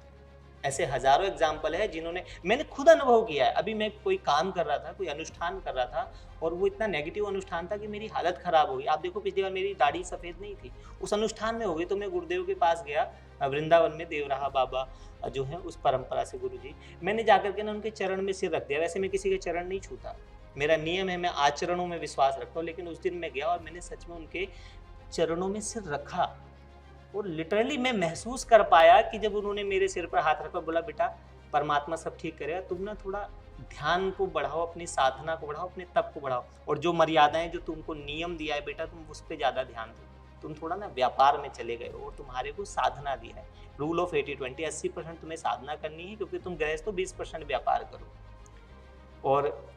ऐसे हजारों एग्जाम्पल है जिन्होंने, मैंने खुद अनुभव किया है। अभी मैं कोई काम कर रहा था, कोई अनुष्ठान कर रहा था, और वो इतना नेगेटिव अनुष्ठान था कि मेरी हालत खराब हो गई। आप देखो पिछली बार मेरी दाढ़ी सफेद नहीं थी, उस अनुष्ठान में हो गई। तो मैं गुरुदेव के पास गया, वृंदावन में देवराहा बाबा जो है उस परंपरा से गुरु जी, मैंने जाकर के ना उनके चरण में सिर रख दिया। वैसे मैं किसी के चरण नहीं छूता, मेरा नियम है, मैं आचरणों में विश्वास रखता हूँ। लेकिन उस दिन मैं गया और मैंने सच में उनके चरणों में सिर रखा, और लिटरली मैं महसूस कर पाया कि जब उन्होंने मेरे सिर पर हाथ रखा, बोला बेटा परमात्मा सब ठीक करेगा, तुम ना थोड़ा ध्यान को बढ़ाओ, अपनी साधना को बढ़ाओ, अपने तप को बढ़ाओ, और जो मर्यादाएं जो तुमको नियम दिया है बेटा, तुम उस पर ज़्यादा ध्यान दो। तुम थोड़ा ना व्यापार में चले गए हो, और तुम्हारे को साधना दिया है, रूल ऑफ 80-20, 80% तुम्हें साधना करनी है, क्योंकि तुम गृहस्थ तो 20% व्यापार करो। और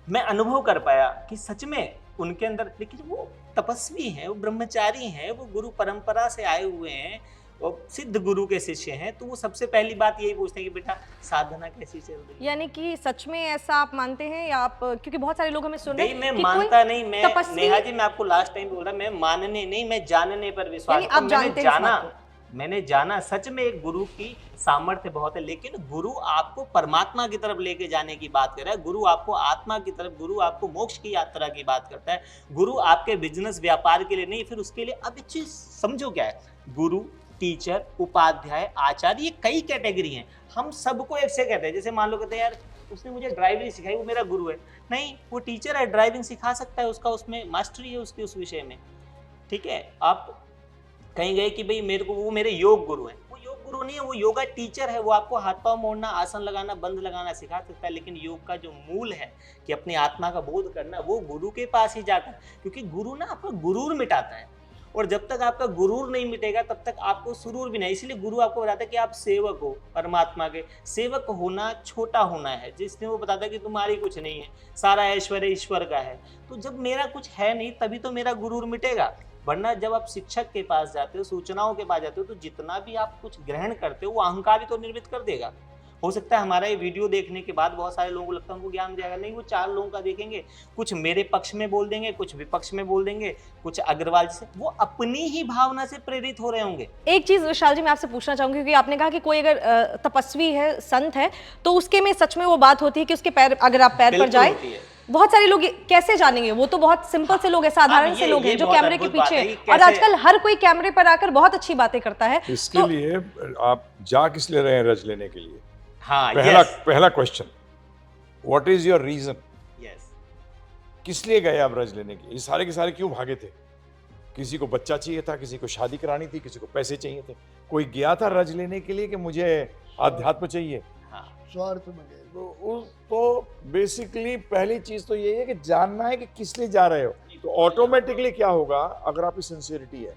मैं अनुभव कर पाया कि सच में उनके अंदर, लेकिन वो तपस्वी हैं, वो ब्रह्मचारी हैं, वो गुरु परंपरा से आए हुए हैं, और सिद्ध गुरु के शिष्य हैं, तो वो सबसे पहली बात यही पूछते हैं कि बेटा साधना कैसी चल रही है। यानी कि सच में ऐसा आप मानते हैं, या आप, क्योंकि बहुत सारे लोग हमें सुन रहे नहीं, हैं मैं कि मानता कोई नहीं, मैं तपस्वी- नेहा जी, मैं आपको लास्ट टाइम बोल रहा, मैं मानने नहीं, मैं जानने पर विश्वास यानी करता हूं। आप जानते हैं इस बात को। मैंने जाना, सच में एक गुरु की सामर्थ्य बहुत है, लेकिन गुरु आपको परमात्मा की तरफ लेके जाने की बात कर रहा है, गुरु आपको आत्मा की तरफ, गुरु आपको मोक्ष की यात्रा की बात करता है। गुरु आपके बिजनेस व्यापार के लिए नहीं, फिर उसके लिए अब एक चीज समझो क्या है, गुरु, टीचर, उपाध्याय, आचार्य, ये कई कैटेगरी हैं। हम सबको एक से कहते हैं, जैसे मान लो कहते हैं यार उसने मुझे ड्राइविंग सिखाई, वो मेरा गुरु है। नहीं, वो टीचर है, ड्राइविंग सिखा सकता है, उसका उसमें मास्टरी है उसकी उस विषय में, ठीक है। आप कहीं गए कि भाई मेरे को, वो मेरे योग गुरु हैं, वो योग गुरु नहीं है, वो योगा टीचर है, वो आपको हाथ पांव मोड़ना, आसन लगाना, बंद लगाना सिखा सकता है। लेकिन योग का जो मूल है कि अपनी आत्मा का बोध करना, वो गुरु के पास ही जाकर, क्योंकि गुरु ना आपका गुरूर मिटाता है, और जब तक आपका गुरूर नहीं मिटेगा तब तक आपको सुरूर भी नहीं। इसलिए गुरु आपको बताता है कि आप सेवक हो, परमात्मा के सेवक होना छोटा होना है, जिसने वो बताता है कि तुम्हारी कुछ नहीं है, सारा ऐश्वर्य ईश्वर का है। तो जब मेरा कुछ है नहीं, तभी तो मेरा गुरूर मिटेगा। वरना जब आप शिक्षक के पास जाते हो, सूचनाओं के पास जाते हो, तो जितना भी आप कुछ ग्रहण करते हो वो अहंकार ही तो निर्मित कर देगा। हो सकता है हमारा ये वीडियो देखने के बाद बहुत सारे लोगों को लगता है उनको ज्ञान जाएगा, नहीं, वो 4 लोगों का देखेंगे, कुछ मेरे पक्ष में बोल देंगे, कुछ विपक्ष में बोल देंगे, कुछ अग्रवाल से, वो अपनी ही भावना से प्रेरित हो रहे होंगे। एक चीज विशाल जी मैं आपसे पूछना चाहूंगी, क्योंकि आपने कहा कि कोई अगर तपस्वी है, संत है, तो उसके में सच में वो बात होती है कि उसके पैर, अगर आप पैर पर बिल्कुल जाए, होती है। बहुत सारे लोग कैसे जानेंगे, वो तो बहुत सिंपल से लोग हैं, साधारण से लोग हैं जो बहुत कैमरे के अद्भुत बात पीछे है हैं। कि और कैसे- आजकल हर कोई कैमरे पर आकर बहुत अच्छी बातें करता है। इसके लिए आप जा किस लिए रहे हैं रज लेने के लिए? हाँ, पहला question, what is your reason? Yes, किस लिए गए आप रज लेने के लिए? ये सारे के सारे क्यों भागे थे? किसी को बच्चा चाहिए था, किसी को शादी करानी थी, किसी को पैसे चाहिए थे, कोई गया था रज लेने के लिए कि मुझे अध्यात्म चाहिए। हाँ, स्वार्थ में गए। तो बेसिकली पहली चीज तो ये है कि जानना है कि किस लिए जा रहे हो। तो ऑटोमेटिकली क्या होगा, अगर आपकी सिंसियरिटी है,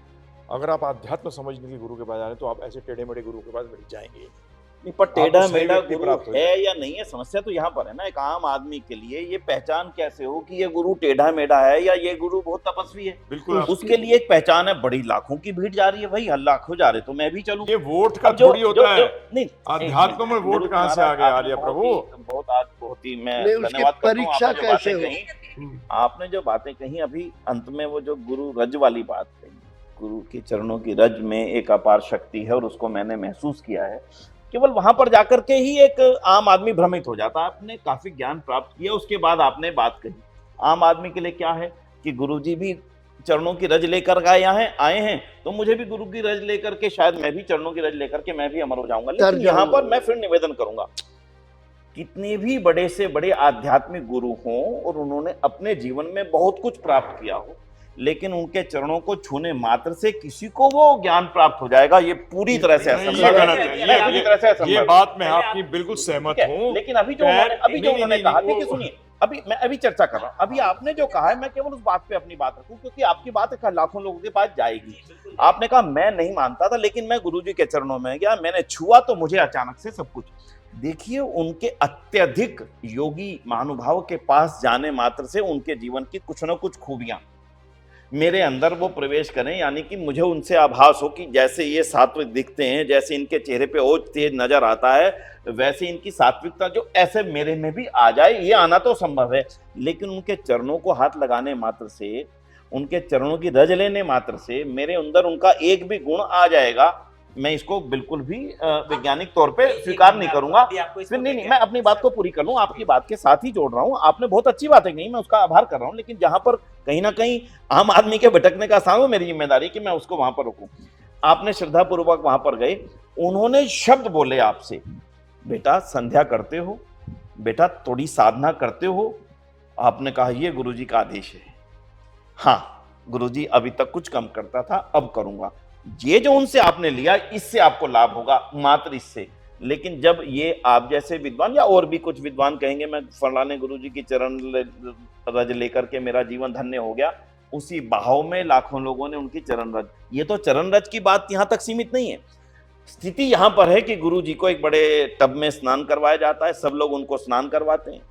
अगर आप अध्यात्म समझने के गुरु के पास जा रहे हैं, तो आप ऐसे टेढ़े मेढ़े गुरु के पास बैठ जाएंगे। नहीं, पर टेढ़ा आपको सही मेढ़ा व्यक्ति गुरु प्राप्त हो है या नहीं है, समस्या तो यहाँ पर है ना। एक आम आदमी के लिए ये पहचान कैसे हो कि ये गुरु टेढ़ा मेढ़ा है या ये गुरु बहुत तपस्वी है? बिल्कुल उसके लिए एक पहचान है, बड़ी लाखों की भीड़ जा रही है भाई, लाखों जा रहे तो मैं भी चलूं। ये वोट का अब जो- थोड़ी होता है। नहीं, अध्यात्म में वोट कहाँ से आ गया आर्य प्रभु? बहुत आज बहुत ही मैं नहीं, उसकी धन्यवाद करता हूं, परीक्षा आपने जो बातें कैसे हो? कही, आपने जो बातें कही अभी अंत में, वो जो गुरु रज वाली बात कही, गुरु के चरणों की रज में एक अपार शक्ति है, और उसको मैंने महसूस किया है। केवल वहां पर जाकर के ही एक आम आदमी भ्रमित हो जाता है। आपने काफी ज्ञान प्राप्त किया, उसके बाद आपने बात कही। आम आदमी के लिए क्या है कि गुरुजी भी चरणों की रज लेकर आए हैं, तो मुझे भी गुरु की रज लेकर के, शायद मैं भी चरणों की रज लेकर के मैं भी अमर हो जाऊंगा। लेकिन यहाँ पर मैं फिर निवेदन करूंगा, कितने भी बड़े से बड़े आध्यात्मिक गुरु हों और उन्होंने अपने जीवन में बहुत कुछ प्राप्त किया हो, लेकिन उनके चरणों को छूने मात्र से किसी को वो ज्ञान प्राप्त हो जाएगा, ये पूरी तरह से असंभव ये गलत है। पूरी तरह से असंभव ये है। बात मैं आपकी बिल्कुल सहमत ठीक है, हूँ। लेकिन अभी जो उन्होंने कहा, नहीं, देखिए सुनिए, मैं अभी चर्चा कर रहा हूँ। अभी आपने जो कहा है, मैं केवल उस बात पे अपनी बात रखूं, क्योंकि आपकी बात लाखों लोगों के पास जाएगी। आपने कहा मैं नहीं मानता था, लेकिन मैं गुरुजी के चरणों में गया, मैंने छुआ तो मुझे अचानक से सब कुछ। देखिए, उनके अत्यधिक योगी महानुभाव के पास जाने मात्र से उनके जीवन की कुछ न कुछ खूबियां मेरे अंदर वो प्रवेश करें, यानी कि मुझे उनसे आभास हो कि जैसे ये सात्विक दिखते हैं, जैसे इनके चेहरे पे ओज तेज नजर आता है, वैसे इनकी सात्विकता जो ऐसे मेरे में भी आ जाए, ये आना तो संभव है। लेकिन उनके चरणों को हाथ लगाने मात्र से उनके चरणों की रज लेने मात्र से मेरे अंदर उनका एक भी गुण आ जाएगा, मैं इसको बिल्कुल भी वैज्ञानिक तौर पे स्वीकार नहीं करूंगा। फिर नहीं, मैं अपनी बात को पूरी कर लूं, आपकी बात के साथ ही जोड़ रहा हूं। आपने बहुत अच्छी बातें कही, मैं उसका आभार कर रहा हूं, लेकिन जहां पर कहीं ना कहीं आम आदमी के भटकने का स्थान हो, मेरी जिम्मेदारी कि मैं उसको वहां पर रोकूं। आपने श्रद्धापूर्वक वहां पर गए, उन्होंने शब्द बोले आपसे, बेटा संध्या करते हो, बेटा थोड़ी साधना करते हो। आपने कहा ये गुरुजी का आदेश है। हाँ गुरुजी, अभी तक कुछ कम करता था, अब करूंगा। ये जो उनसे आपने लिया, इससे आपको लाभ होगा, मात्र इससे। लेकिन जब ये आप जैसे विद्वान या और भी कुछ विद्वान कहेंगे मैं फलाने गुरुजी की चरण रज लेकर के मेरा जीवन धन्य हो गया, उसी बहाव में लाखों लोगों ने उनकी चरण रज, ये तो चरण रज की बात यहां तक सीमित नहीं है। स्थिति यहां पर है कि गुरुजी को एक बड़े टब में स्नान करवाया जाता है, सब लोग उनको स्नान करवाते हैं,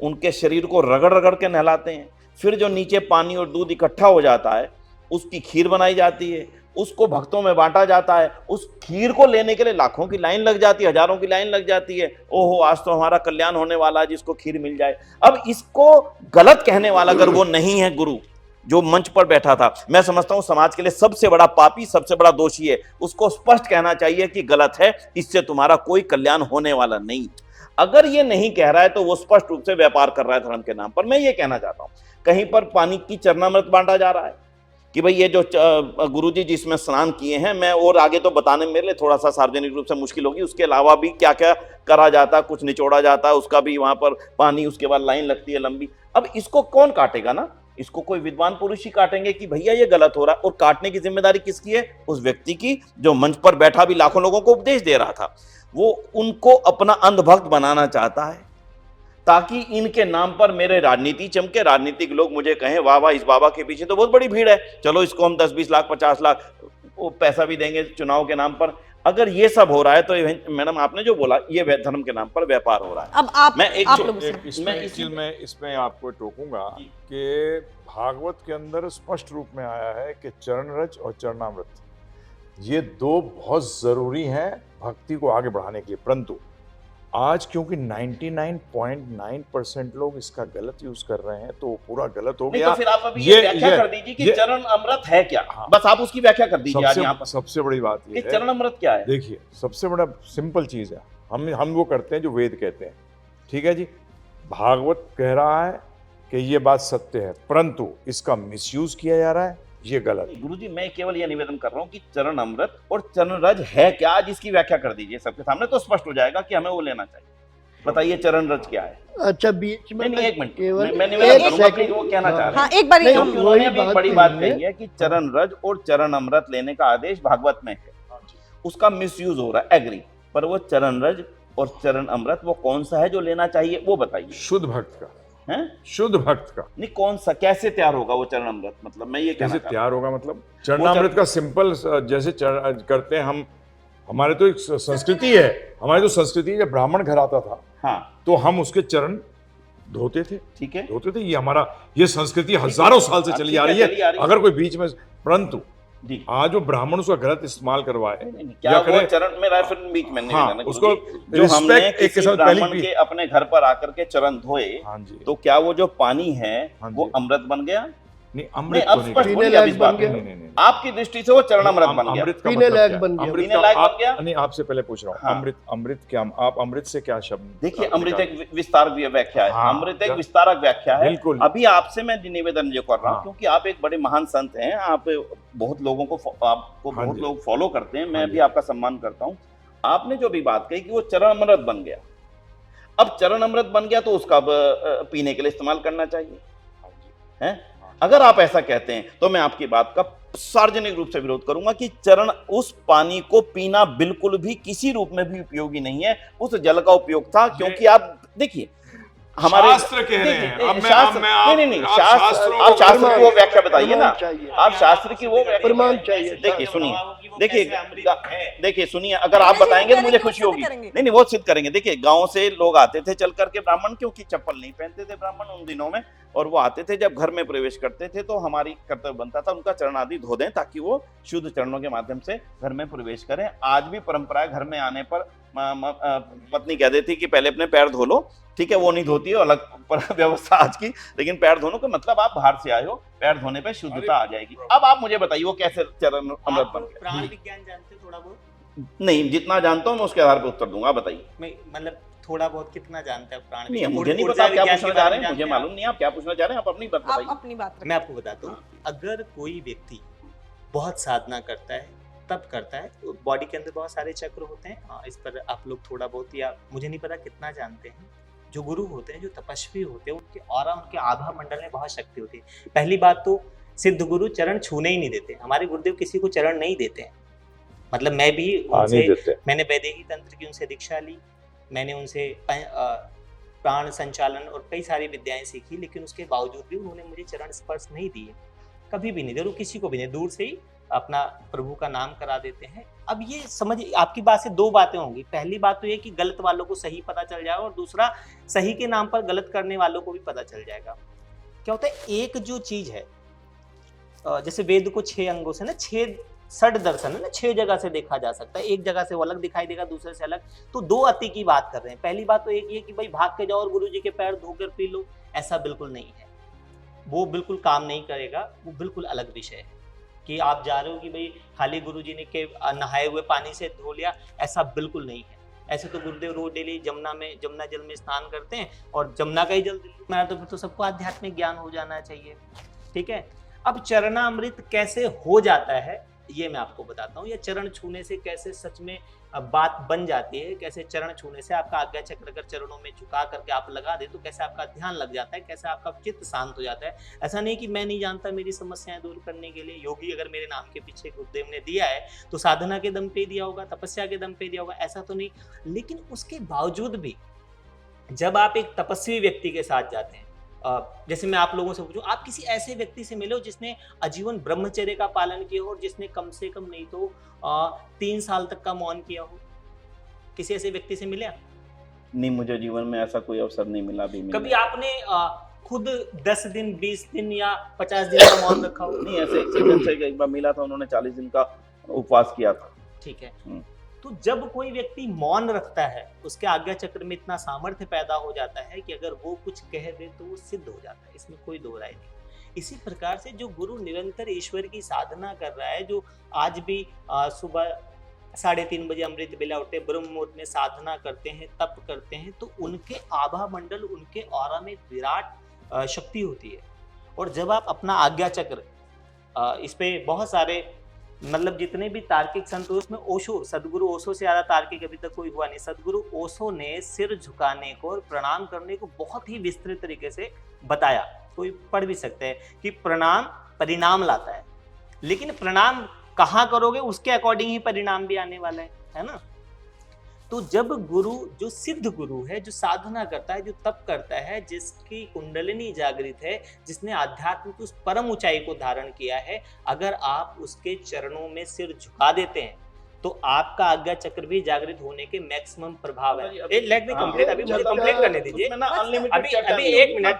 उनके शरीर को रगड़ रगड़ के नहलाते हैं, फिर जो नीचे पानी और दूध इकट्ठा हो जाता है उसकी खीर बनाई जाती है, उसको भक्तों में बांटा जाता है। उस खीर को लेने के लिए लाखों की लाइन लग जाती है, हजारों की लाइन लग जाती है। ओहो, आज तो हमारा कल्याण होने वाला है, जिसको खीर मिल जाए। अब इसको गलत कहने वाला अगर वो नहीं है गुरु जो मंच पर बैठा था, मैं समझता हूं समाज के लिए सबसे बड़ा पापी, सबसे बड़ा दोषी है। उसको स्पष्ट कहना चाहिए कि गलत है, इससे तुम्हारा कोई कल्याण होने वाला नहीं। अगर ये नहीं कह रहा है तो वो स्पष्ट रूप से व्यापार कर रहा है धर्म के नाम पर। मैं ये कहना चाहता हूं, कहीं पर पानी की चरणामृत बांटा जा रहा है कि भाई ये जो गुरुजी जिसमें स्नान किए हैं, मैं और आगे तो बताने मेरे लिए थोड़ा सा सार्वजनिक रूप से मुश्किल होगी, उसके अलावा भी क्या क्या करा जाता है, कुछ निचोड़ा जाता है, उसका भी वहां पर पानी, उसके बाद लाइन लगती है लंबी। अब इसको कौन काटेगा ना, इसको कोई विद्वान पुरुष ही काटेंगे कि भैया ये गलत हो रहा है। और काटने की जिम्मेदारी किसकी है? उस व्यक्ति की जो मंच पर बैठा भी लाखों लोगों को उपदेश दे रहा था। वो उनको अपना अंधभक्त बनाना चाहता है ताकि इनके नाम पर मेरे राजनीति चमके, राजनीतिक लोग मुझे कहें वाह वाह, इस बाबा के पीछे तो बहुत बड़ी भीड़ है, चलो इसको हम 10-20 लाख 50 लाख वो पैसा भी देंगे चुनाव के नाम पर। अगर ये सब हो रहा है तो मैडम आपने जो बोला, ये धर्म के नाम पर व्यापार हो रहा है। अब आप मैं इसमें आपको टोकूंगा कि भागवत के अंदर स्पष्ट रूप में आया है कि चरण रज और चरणामृत ये दो बहुत जरूरी हैं भक्ति को आगे बढ़ाने के लिए। परंतु आज क्योंकि 99.9% लोग इसका गलत यूज कर रहे हैं, तो पूरा गलत हो गया। तो फिर आप अभी ये व्याख्या कर दीजिए कि चरण अमृत है क्या। हाँ, बस आप उसकी व्याख्या कर दीजिए आज यहाँ पर। सबसे बड़ी बात ये है चरण अमृत क्या है। देखिए, सबसे बड़ा सिंपल चीज है, हम वो करते हैं जो वेद कहते हैं, ठीक है जी। भागवत कह रहा है कि ये बात सत्य है, परंतु इसका मिसयूज किया जा रहा है, ये गलत। गुरुजी, मैं केवल ये निवेदन कर रहा हूँ कि चरण अमृत और चरण रज है क्या, आज इसकी व्याख्या कर दीजिए सबके सामने, तो स्पष्ट हो जाएगा कि हमें वो लेना चाहिए। बताइए चरण रज क्या है। अच्छा, बीच में नहीं, एक मिनट, केवल मैं निवेदन करूंगा कि वो कहना चाह रहे हैं। हाँ, एक बार क्योंकि उन्होंने भी एक बड़ी बात कही है कि चरण रज और चरण अमृत लेने का आदेश भागवत में है, उसका मिसयूज हो रहा है, एग्री। पर वो चरण रज और चरण अमृत वो कौन सा है जो लेना चाहिए, वो बताइए। शुद्ध भक्त का है, शुद्ध भक्त का। नहीं, कौन सा, कैसे तैयार होगा वो चरण अमृत, मतलब मैं ये कहना कैसे चाहता हूं। तैयार होगा मतलब चरणामृत का सिंपल जैसे करते हैं हम, हमारे तो एक संस्कृति है, हमारी तो संस्कृति जब ब्राह्मण घर आता था, हाँ, तो हम उसके चरण धोते थे, ठीक है, धोते थे। ये हमारा, ये संस्कृति हजारों साल से चली आ रही है। अगर कोई बीच में, परंतु आज वो ब्राह्मण उसका गलत इस्तेमाल करवाए, क्या वो चरण में फिर बीच में नहीं हाँ, लेना, उसको जो हमने एक के किसी साथ ब्राह्मण के अपने घर पर आकर के चरण धोए, हाँ जी, तो क्या वो जो पानी है हाँ वो अमृत बन गया? नहीं, अमृत अब स्पष्ट बोलिए अब इस बात में। आपकी दृष्टि से वो चरण अमृत बन गया, पीने लायक बन गया। अमृत पीने लायक बन गया। नहीं, आपसे पहले पूछ रहा हूँ, हाँ। अमृत क्या, आप अमृत से क्या शब्द? देखिए, अमृत एक विस्तार व्याख्या है, हाँ, अमृत एक विस्तारक व्याख्या है। बिल्कुल। अभी आपसे मैं निवेदन जो कर रहा हूँ, हाँ। क्योंकि आप एक बड़े महान संत हैं, आप बहुत लोगों को, आपको हाँ बहुत जी। लोग फॉलो करते हैं, मैं हाँ भी जी। आपका सम्मान करता हूँ। आपने जो भी बात कही कि वो चरण अमृत बन गया, अब चरण अमृत बन गया तो उसका अब पीने के लिए इस्तेमाल करना चाहिए, है? अगर आप ऐसा कहते हैं तो मैं आपकी बात का सार्वजनिक रूप से विरोध करूंगा कि चरण, उस पानी को पीना बिल्कुल भी किसी रूप में भी उपयोगी नहीं है, उस जल का उपयोग था। क्योंकि आप देखिए, हमारे शास्त्र कह रहे हैं, अब शास्त्र, नहीं, शास्त्र, आप शास्त्र की वो व्याख्या बताइए ना, आप शास्त्र की वो प्रमाण चाहिए। देखिए, सुनिए, देखिए सुनिए, अगर आप बताएंगे तो मुझे खुशी होगी। नहीं, वो सिद्ध करेंगे। देखिए, गांव से लोग आते थे चल करके ब्राह्मण, क्योंकि चप्पल नहीं पहनते थे ब्राह्मण उन दिनों में, और वो आते थे, जब घर में प्रवेश करते थे तो हमारी कर्तव्य बनता था उनका चरण आदि धो दें ताकि वो शुद्ध चरणों के माध्यम से घर में प्रवेश करें। आज भी परंपरा है, घर में आने पर पत्नी कह देती कि पहले अपने पैर धो लो, ठीक है, वो नहीं धोती है, अलग व्यवस्था आज की, लेकिन पैर धोने का मतलब आप बाहर से आए हो, पैर धोने पे शुद्धता आ जाएगी। अब आप मुझे बताइए वो कैसे चरण अमृत बन गया? प्राण विज्ञान जानते हो थोड़ा बहुत? नहीं, जितना जानता हूँ मैं उसके आधार पर उत्तर दूंगा, बताइए। मैं मतलब थोड़ा बहुत कितना जानते हैं प्राण नहीं, विज्ञान? मुझे नहीं ऊर्जा पता क्या विज्ञान पूछना के चाह बारे रहे में हैं, मुझे जानते हैं मालूम नहीं आप क्या पूछना चाह रहे हैं, आप अपनी बात आप बताइए। अपनी बात मैं आपको बताता हूँ, अगर कोई व्यक्ति बहुत साधना करता है, तब करता है, तो बॉडी के अंदर बहुत सारे चक्र होते हैं। इस पर आप लोग थोड़ा बहुत या मुझे नहीं पता कितना जानते हैं। जो गुरु होते हैं, जो तपस्वी होते हैं, उनके ऑरा, उनके आभा मंडल में बहुत शक्ति होती है। पहली बात तो सिद्ध गुरु चरण छूने ही नहीं देते। हमारे गुरुदेव किसी को चरण नहीं देते हैं। मतलब मैं भी उनसे, मैंने वैदेही तंत्र की उनसे दीक्षा ली, मैंने उनसे प्राण संचालन और कई सारी विद्याएं सीखी, लेकिन उसके बावजूद भी उन्होंने मुझे चरण स्पर्श नहीं दिए, कभी भी नहीं, जरूर किसी को भी नहीं, दूर से ही अपना प्रभु का नाम करा देते हैं। अब ये समझिए, आपकी बात से दो बातें होंगी। पहली बात तो ये कि गलत वालों को सही पता चल जाएगा, और दूसरा सही के नाम पर गलत करने वालों को भी पता चल जाएगा। क्या होता है, एक जो चीज है, जैसे वेद को 6 अंगों से ना, 6 षड दर्शन है ना, 6 जगह से देखा जा सकता है। एक जगह से वो अलग दिखाई देगा, दूसरे से अलग। तो 2 अति की बात कर रहे हैं। पहली बात तो एक ये कि भाई भाग के जाओ और गुरु जी के पैर धोकर पी लो, ऐसा बिल्कुल नहीं है। वो बिल्कुल काम नहीं करेगा, वो बिल्कुल अलग विषय है। कि आप जा रहे हो कि भाई खाली गुरुजी ने के नहाए हुए पानी से धो लिया, ऐसा बिल्कुल नहीं है। ऐसे तो गुरुदेव रोज डेली जमुना जल में स्नान करते हैं, और जमुना का ही जल मैं तो फिर तो सबको आध्यात्मिक ज्ञान हो जाना चाहिए। ठीक है, अब चरणामृत कैसे हो जाता है ये मैं आपको बताता हूँ, या चरण छूने से कैसे सच में बात बन जाती है, कैसे चरण छूने से आपका आज्ञा चक्र अगर चरणों में झुका करके आप लगा दे तो कैसे आपका ध्यान लग जाता है, कैसे आपका चित्त शांत हो जाता है। ऐसा नहीं कि मैं नहीं जानता, मेरी समस्याएं दूर करने के लिए योगी अगर मेरे नाम के पीछे गुरुदेव ने दिया है तो साधना के दम पे दिया होगा, तपस्या के दम पे दिया होगा, ऐसा तो नहीं। लेकिन उसके बावजूद भी जब आप एक तपस्वी व्यक्ति के साथ जाते हैं, जैसे मैं आप लोगों से पूछूं, आप किसी ऐसे व्यक्ति से मिलो जिसने आजीवन ब्रह्मचर्य का पालन किया हो, और जिसने कम से कम नहीं तो 3 साल तक का मौन किया हो, किसी ऐसे व्यक्ति से मिले? नहीं, मुझे जीवन में ऐसा कोई अवसर नहीं मिला अभी। कभी आपने खुद 10 दिन 20 दिन या 50 दिन का मौन रखा हो? नहीं, ऐसे एक से एक बार मिला था, उन्होंने 40 दिन का उपवास किया था। ठीक है, तो जब कोई व्यक्ति मौन रखता है, उसके आज्ञा चक्र में इतना सामर्थ्य पैदा हो जाता है कि अगर वो कुछ कह दे तो वो सिद्ध हो जाता है, इसमें कोई दो राय नहीं। इसी प्रकार से जो गुरु निरंतर ईश्वर की साधना कर रहा है, जो आज भी सुबह 3:30 बजे अमृत बेला उठते, ब्रह्म मुहूर्त में साधना करते हैं, तप करते हैं, तो उनके आभा मंडल, उनके ऑरा में विराट शक्ति होती है। और जब आप अपना आज्ञा चक्र, इस पे बहुत सारे मतलब जितने भी तार्किक संत हुए उसमें ओशो, सदगुरु ओशो से ज्यादा तार्किक अभी तक कोई हुआ नहीं। सदगुरु ओशो ने सिर झुकाने को और प्रणाम करने को बहुत ही विस्तृत तरीके से बताया। कोई पढ़ भी सकते हैं कि प्रणाम परिणाम लाता है, लेकिन प्रणाम कहाँ करोगे उसके अकॉर्डिंग ही परिणाम भी आने वाला है ना। तो जब गुरु, जो सिद्ध गुरु है, जो साधना करता है, जो तप करता है, जिसकी कुंडलिनी जागृत है, जिसने आध्यात्म की उस परम ऊंचाई को धारण किया है, अगर आप उसके चरणों में सिर झुका देते हैं तो आपका आज्ञा चक्र भी जागृत होने के मैक्सिमम प्रभाव है। लेट मी कंप्लीट, अभी मुझे कंप्लीट करने दीजिए। अभी 1 मिनट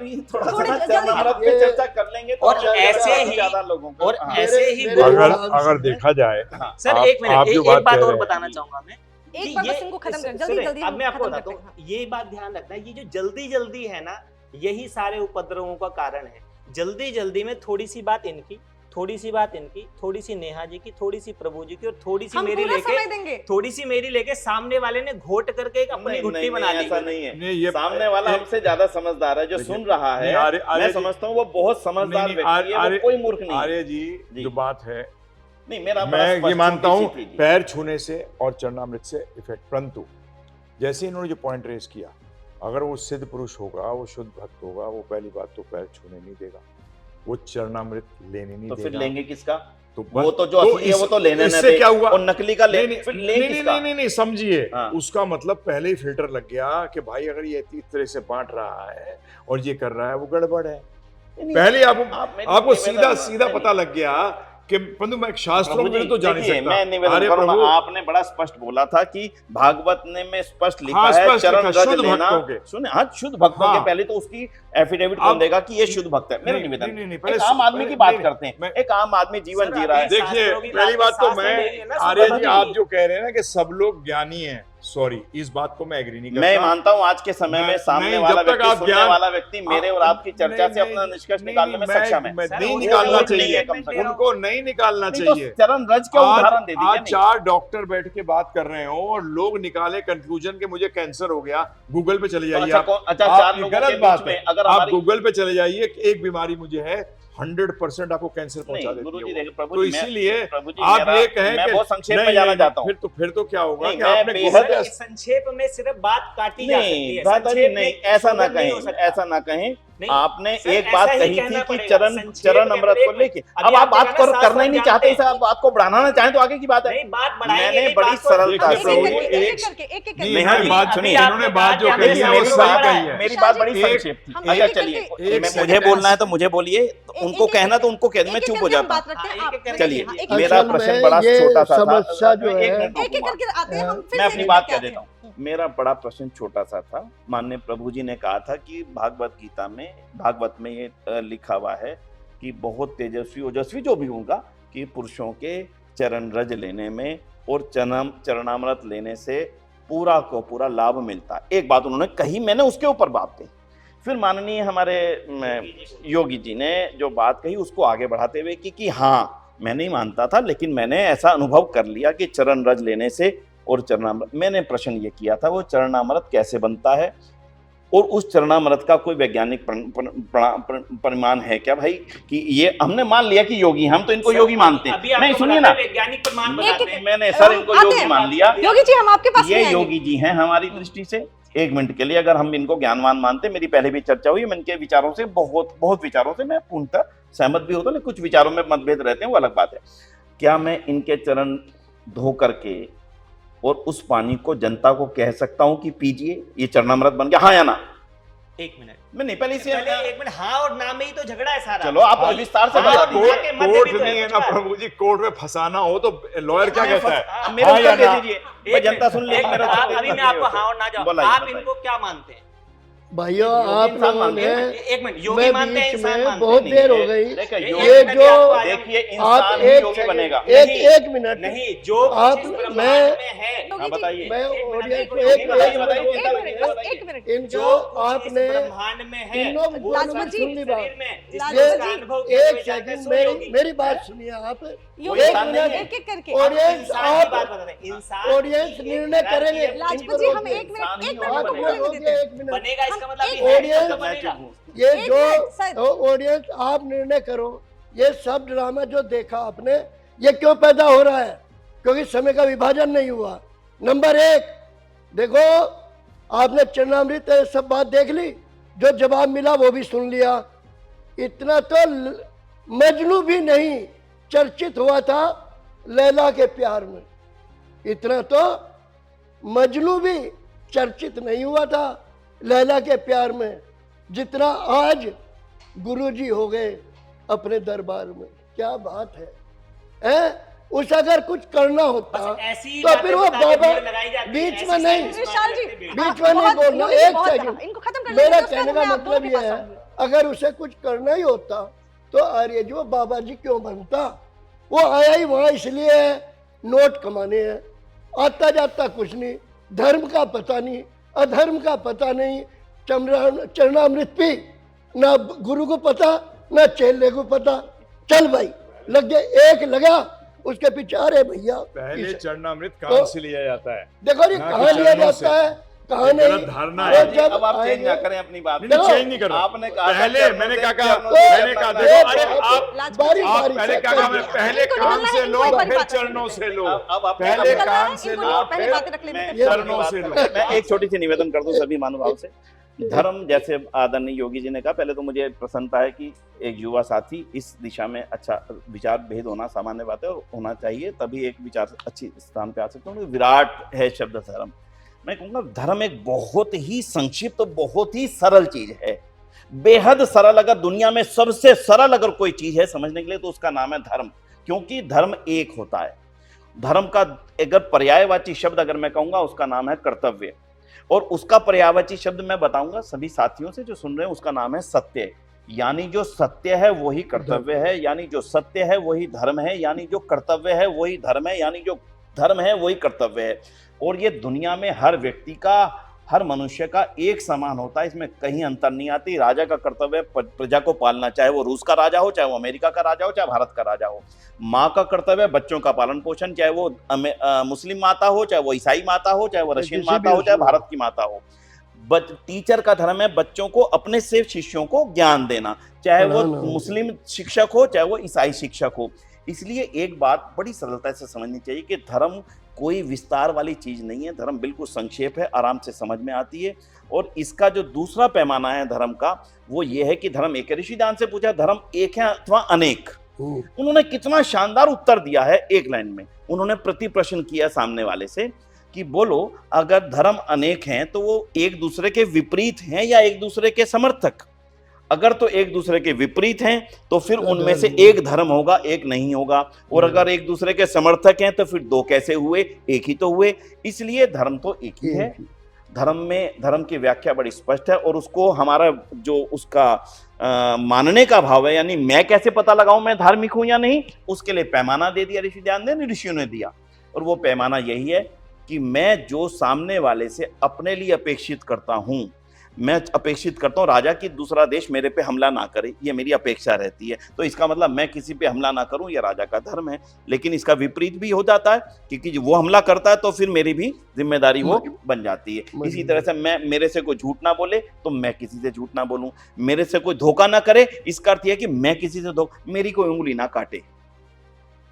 चर्चा कर लेंगे तो और ऐसे ही ज्यादा लोगों को, और ऐसे ही अगर देखा जाए, सर 1 मिनट, एक बात और बताना चाहूंगा मैं। एक बार बस इनको खत्म कर, जल्दी जल्दी अब मैं आपको खत्म बताता करते हैं। हूँ, ये बात ध्यान रखना, ये जो जल्दी जल्दी है ना, यही सारे उपद्रवों का कारण है। जल्दी जल्दी में थोड़ी सी बात इनकी, थोड़ी सी बात इनकी, थोड़ी सी नेहा जी की, थोड़ी सी प्रभु जी की, और थोड़ी सी मेरी लेके, थोड़ी सी मेरी लेके सामने वाले ने घोट करके एक अपनी घुट्टी बना ली। ऐसा नहीं है, ये सामने वाला हमसे ज्यादा समझदार है, जो सुन रहा है। मैं समझता हूँ वो बहुत समझदार व्यक्ति है, वो कोई मूर्ख नहीं। आर्य जी जो बात है, नहीं, मेरा मैं ये मानता हूँ पैर छूने से और चरणामृत से इफेक्ट, परंतु जैसे इन्होंने जो पॉइंट रेज किया, अगर वो सिद्ध पुरुष होगा, वो शुद्ध भक्त होगा, वो पहली बात तो पैर छूने नहीं देगा, वो चरणामृत लेने नहीं तो देगा। फिर लेंगे किसका? तो वो तो जो असली है वो तो लेने न दे। क्या हुआ? और नकली का फिर लेंगे किसका? नहीं समझिए, हाँ। उसका मतलब पहले ही फिल्टर लग गया कि भाई अगर ये इस तरह से बांट रहा है और ये कर रहा है, वो गड़बड़ है। पहले आपको सीधा पता लग गया कि परंतु मैं शास्त्रों में तो जान नहीं सकता। मैं निवेदन करूंगा, आपने बड़ा स्पष्ट बोला था कि भागवत ने में स्पष्ट लिखा है चरण रज लेना। सुने, हाँ, शुद्ध भक्तों के पहले तो उसकी एफिडेविट कौन देगा कि ये शुद्ध भक्त है? मेरा निवेदन, एक आम आदमी की बात करते हैं, एक आम आदमी जीवन जी रहा है। देखिए, पहली बात तो मैं, आर्य जी आप जो कह रहे हैं ना कि सब लोग ज्ञानी हैं, सॉरी, इस बात को मैं एग्री नहीं करता। मैं मानता हूं आज के समय में सामने नहीं, वाला जब तक व्यक्ति, आप सुनने ज्ञान- वाला व्यक्ति मेरे और आपकी चर्चा से नहीं, अपना नहीं, निष्कर्ष नहीं, निकालने में मैं- सक्षम है। मैं सर, नहीं वो निकालना नहीं चाहिए, है, कम से कम। उनको नहीं निकालना नहीं तो चाहिए। चरण रज का उदाहरण दे दीजिए। आज नहीं। 4 डॉक्टर बैठ के बात कर रहे हो और लोग निकाले कंक्लूजन के मुझे कैंसर हो गया, गूगल पे चले तो जाइए अच्छा, आप। अच्छा आप- 4 लोगों के गलत बीच बात में है। अगर आप हमारी गूगल पे चले जाइए कि एक बीमारी मुझे है, 100% आपको कैंसर पहुंचा नहीं, देती गुरुजी है वो। देखिए, प्रभु तो जी, मैं- इसीलिए प्रभु जी, आप मेरा- ये कहें मैं कि बहुत संक्षेप में नहीं, जाना नहीं, चाहता हूं। फिर तो क्या होगा नहीं, कि मैं आपने बेहद- गूगल सर, संक्षेप में सिर्फ बात काटी जा सकती नहीं है, दादाजी, संक्षेप नहीं, में ऐसा ना शोधन नहीं हो कहें, सकता। ऐसा ना कहें। नहीं, आपने सर, एक ऐसा बात ही कही कहना थी कि पड़ेगा, चरण संक्षेप चरण में अमृत को एक लेके, मिनट। अब अभी आप आप बात देखा को ना, करना ही नहीं शास्त्र चाहते, जानते इसे आप बात को बढ़ाना चाहें तो आगे की बात है। नहीं, बात बढ़ाएंगे मैंने नहीं, बड़ी बात को- सरलता देखिए, से प्रभु जी, एक एक- करके एक एक नहीं, नेहा मेरी जी, बात अभी सुनिए, आपने इन्होंने कहा बात जो कि कही हमने है वो सभी सही को कही है। मेरी विशाल बात जी, बड़ी एक- संक्षेप थी। हम अच्छा एक चलिए, करके- एक मैं सेकंड मुझे बोलना है तो मुझे बोलिए, तो एक- उनको एक- कहना तो उनको कह दो, मैं एक- चुप एक हो करके हम जाता हूँ। बात रखते हैं, हाँ, आप एक- एक- चलिए, हाँ, एक- मेरा असल प्रश्न में बड़ा ये छोटा सा था। समस्या जो एक है- मिनट एक एक रुकूंगा। करके आते हैं हम, फिर मैं से अपनी एक बात करके कह आते देता हैं। हूँ। मेरा बड़ा प्रश्न छोटा सा था। माननीय प्रभु जी ने कहा था कि भागवत गीता में, भागवत में ये लिखा हुआ है कि बहुत तेजस्वी ओजस्वी जो भी होगा कि पुरुषों के चरण रज लेने में और चरणामृत लेने से पूरा को पूरा लाभ मिलता है। एक बात उन्होंने कही, मैंने उसके ऊपर बात कही। फिर माननीय हमारे योगी जी ने जो बात कही उसको आगे बढ़ाते हुए कि हाँ, मैं नहीं मानता था, लेकिन मैंने ऐसा अनुभव कर लिया कि चरण रज लेने से और चरणामृत, मैंने प्रश्न ये किया था वो चरणामृत कैसे बनता है और उस चरणामृत का कोई वैज्ञानिक परिमाण है क्या भाई? कि ये हमने मान लिया कि योगी, हम तो इनको योगी मानते अभी हैं। आपको नहीं सुनिए बताते ना, हैं, वैज्ञानिक प्रमाण एक- बताते हैं। मैंने सर इनको आते योगी हैं। मान लिया। योगी जी, हम आपके पास ये नहीं आएंगे। योगी जी हैं हमारी दृष्टि से। एक मिनट के लिए अगर हम इनको ज्ञानवान मानते, मेरी पहले भी चर्चा हुई, मैं इनके विचारों से बहुत विचारों से मैं पूर्णतः सहमत भी होता हूं, लेकिन कुछ विचारों में मतभेद रहते हैं, वो अलग बात है। क्या मैं इनके चरण धो करके और उस पानी को जनता को कह सकता हूं कि पीजिए, ये चरणामृत बन गया, हाँ या ना? एक मिनट, मैं नहीं, पहले इसे पहले एक मिनट, हाँ और ना में ही तो झगड़ा है सारा। चलो आप विस्तार से हाँ, बता और दीजिए। ना के मध्य कोर्ट भी तो नहीं है कुछ ना बात। प्रभु जी, कोर्ट में फंसाना हो तो लॉयर क्या कहता है? अब मेरा हाँ या उत्तर दे ना? दीजिए, मैं जनता सुन एक लेगी मिनट, मेरा आप उत्तर अभी देना मैं आपको नहीं हाँ और होता। ना जवाब, बताइए, आप बताइए। इनको क्या मानते हैं? भैया योगी आप इंसान लोगों मानते ने हैं। एक मिनट, योगी मैं मानते हैं, बीच इंसान में मानते बहुत हैं? देर हो गई। देखिए, ये योगी- ये मैं जो आपको आज- देखिए, आप इंसान ही एक योगी सेकंड, बनेगा। एक मिनट नहीं, जो आप- चीज ब्रह्मांड मैं- में है, हाँ, बताइए। मैं एक मिनट, ऑडियंस एक को मिनट, एक बताइए, मिनट बताइए, एक बताइए, मिनट, बताइए। एक मिनट। इनको जो आपने ब्रह्मांड में है, इन लोग वो लाजपत शरीर जी, सुन ली बात। में जिसने लाजपत उसका जी, अनुभव किया, एक वे जानते हैं, सेकंड सो में योगी। मेरी बात सुनिए आप। योगी एक इंसान नहीं मिनट है। एक एक करके ऑडियंस इंसान की बात आप बताते हैं, इंसान ऑडियंस की निर्णय एक करेंगे। तरह की लाजपत जी, हम एक मिनट इंसान ही एक होगा, मिनट को बनेगा। बोलने देते हैं। एक मिनट बनेगा, इसका मतलब एक ये है, ऑडियंस- मतलब बनेगा। ये एक मिनट, सर। जो ऑडियंस आप निर्णय करो, ये सब ड्रामा जो देखा आपने, ये क्यों पैदा हो रहा है? क्योंकि समय का विभाजन नहीं हुआ। नंबर एक, देखो आपने चरणामृत सब बात देख ली, जो जवाब मिला वो भी सुन लिया। इतना तो मजनू भी नहीं चर्चित हुआ था लैला के प्यार में, इतना तो मजनू भी चर्चित नहीं हुआ था लैला के प्यार में जितना आज गुरुजी हो गए अपने दरबार में। क्या बात है, हैं? उसे अगर कुछ करना होता बस ऐसी तो बातें फिर वो बता के बाबा भीड़ लगाई जाती है, बीच ऐसी में नहीं, सारी विशाल जी, बातें बीच हाँ, में नहीं बहुत- बोलना। योगी जी, एक बहुत सेकंड, कहा। इनको खत्म कर मेरा लीजिए, उसके कहने बाद का मैं आप दोनों मतलब के ये पास है, आऊंगी। अगर उसे कुछ करना ही होता तो आर्य जो बाबा जी क्यों बनता? वो आया ही वहां इसलिए है नोट कमाने हैं, आता जाता कुछ नहीं, धर्म का पता नहीं, अधर्म का पता नहीं, चरणामृत पी, ना गुरु को पता ना चेले को पता। चल भाई, लग गए, एक लगा उसके पीछे। अरे भैया पहले चरणामृत तो- कहाँ से लिया जाता है? देखो ये ना कहाँ कि लिया चरणों से। जाता है, कहाँ ये नहीं। गलत धारणा वो है। जब अब आप चेंज आएंगे- ना करें अपनी बात। नहीं, चेंज नहीं कर रहा। आपने कहा था पहले चरणों मैंने से- क्या कहा, चरणों से मैंने कहा चरणों देखो, से- अरे आप लाजपत बारी जी, आप बारी पहले से क्या काम है, कर पहले इनको कान ढूंढना से है, लो इनको बारी फिर बात चरणों रखने से लो। अब आप पहले इनको कान करना से है, लो इनको पहले फिर बातें रख लेने मैं देते हैं। चरणों से लो। मैं एक छोटी सी निवेदन कर दूं सभी महानुभाव से। धर्म, जैसे आदरणीय योगी जी ने कहा, पहले तो मुझे प्रसन्नता है कि एक युवा साथी इस दिशा में अच्छा विचार भेद होना सामान्य बात है और होना चाहिए, तभी एक विचार अच्छी स्थान पे आ सकते हैं। विराट है शब्द धर्म। मैं कहूँगा धर्म एक बहुत ही संक्षिप्त, बहुत ही सरल चीज है, बेहद सरल। अगर दुनिया में सबसे सरल अगर कोई चीज है समझने के लिए तो उसका नाम है धर्म, क्योंकि धर्म एक होता है। धर्म का अगर पर्यायवाची शब्द अगर मैं कहूँगा उसका नाम है कर्तव्य, और उसका पर्यायवाची शब्द मैं बताऊंगा सभी साथियों से जो सुन रहे हैं, उसका नाम है सत्य। यानी जो सत्य है वही कर्तव्य है, यानी जो सत्य है वही धर्म है, यानी जो कर्तव्य है वही धर्म है, यानी जो धर्म है वही कर्तव्य है। और ये दुनिया में हर व्यक्ति का, हर मनुष्य का एक समान होता है, इसमें कहीं अंतर नहीं आती। राजा का कर्तव्य है प्रजा को पालना, चाहे वो रूस का राजा हो, चाहे वो अमेरिका का राजा हो, चाहे भारत का राजा हो। माँ का कर्तव्य है बच्चों का पालन पोषण, चाहे वो मुस्लिम माता हो, चाहे वो ईसाई माता हो, चाहे वो रशियन माता हो, चाहे भारत की माता हो। टीचर का धर्म है बच्चों को, अपने से शिष्यों को ज्ञान देना, चाहे वो मुस्लिम शिक्षक हो, चाहे वो ईसाई शिक्षक हो। इसलिए एक बात बड़ी सरलता से समझनी चाहिए कि धर्म कोई विस्तार वाली चीज नहीं है, धर्म बिल्कुल संक्षेप है, आराम से समझ में आती है। और इसका जो दूसरा पैमाना है धर्म का, वो ये है कि धर्म एक है। ऋषिदान से पूछा धर्म एक है अथवा अनेक, उन्होंने कितना शानदार उत्तर दिया है एक लाइन में। उन्होंने प्रति प्रश्न किया सामने वाले से कि बोलो अगर धर्म अनेक हैं तो वो एक दूसरे के विपरीत हैं या एक दूसरे के समर्थक? अगर तो एक दूसरे के विपरीत हैं तो फिर उनमें से एक धर्म होगा, एक नहीं होगा। और अगर एक दूसरे के समर्थक हैं तो फिर दो कैसे हुए, एक ही तो हुए। इसलिए धर्म तो एक ही है। धर्म की व्याख्या बड़ी स्पष्ट है और उसको हमारा जो उसका मानने का भाव है, यानी मैं कैसे पता लगाऊं मैं धार्मिक हूं या नहीं, उसके लिए पैमाना दे दिया ऋषियों ने दिया। और वो पैमाना यही है कि मैं जो सामने वाले से अपने लिए अपेक्षित करता हूं, मैं अपेक्षित करता हूं राजा की दूसरा देश मेरे पे हमला ना करे, ये मेरी अपेक्षा रहती है। तो इसका मतलब मैं किसी पे हमला ना करूं, ये राजा का धर्म है। लेकिन इसका विपरीत भी हो जाता है, क्योंकि वो हमला करता है तो फिर मेरी भी जिम्मेदारी वो बन जाती है। इसी तरह से मेरे से कोई झूठ ना बोले तो मैं किसी से झूठ ना बोलूं, मेरे से कोई धोखा ना करे, इसका अर्थ यह कि मैं किसी से मेरी कोई उंगली ना काटे,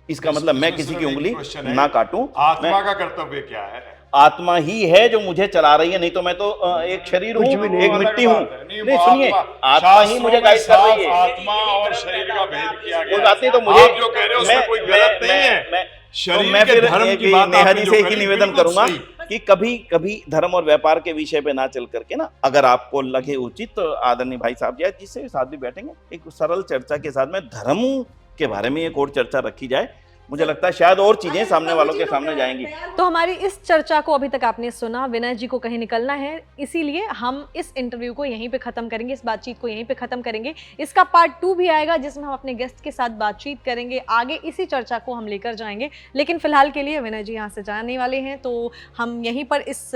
इसका मतलब मैं किसी की उंगली ना काटूं। आत्मा का कर्तव्य क्या है? आत्मा ही है जो मुझे चला रही है, नहीं तो मैं तो एक शरीर हूँ, एक मिट्टी हूँ। नहीं सुनिए, आत्मा ही मुझे गाइड कर रही है। आत्मा और शरीर का भेद किया गया। कोई बात नहीं, तो मुझे आप जो कह रहे हो उसमें कोई गलत नहीं है। मैं फिर नेहा जी से ही निवेदन करूंगा कि कभी कभी धर्म और व्यापार के विषय पे ना चल करके ना, अगर आपको लगे उचित तो आदरणीय भाई साहब जी जिससे साथ भी बैठेंगे, एक सरल चर्चा के साथ में धर्म के बारे में एक और चर्चा रखी जाए। मुझे लगता है शायद और चीजें सामने वालों के सामने जाएंगी। तो हमारी इस चर्चा को अभी तक आपने सुना, विनय जी को कहीं निकलना है, इसीलिए हम इस इंटरव्यू को यहीं पे खत्म करेंगे, इस बातचीत को यहीं पे खत्म करेंगे। इसका पार्ट 2 भी आएगा जिसमें हम अपने गेस्ट के साथ बातचीत करेंगे, आगे इसी चर्चा को हम लेकर जाएंगे। लेकिन फिलहाल के लिए विनय जी यहाँ से जाने वाले हैं, तो हम यहीं पर इस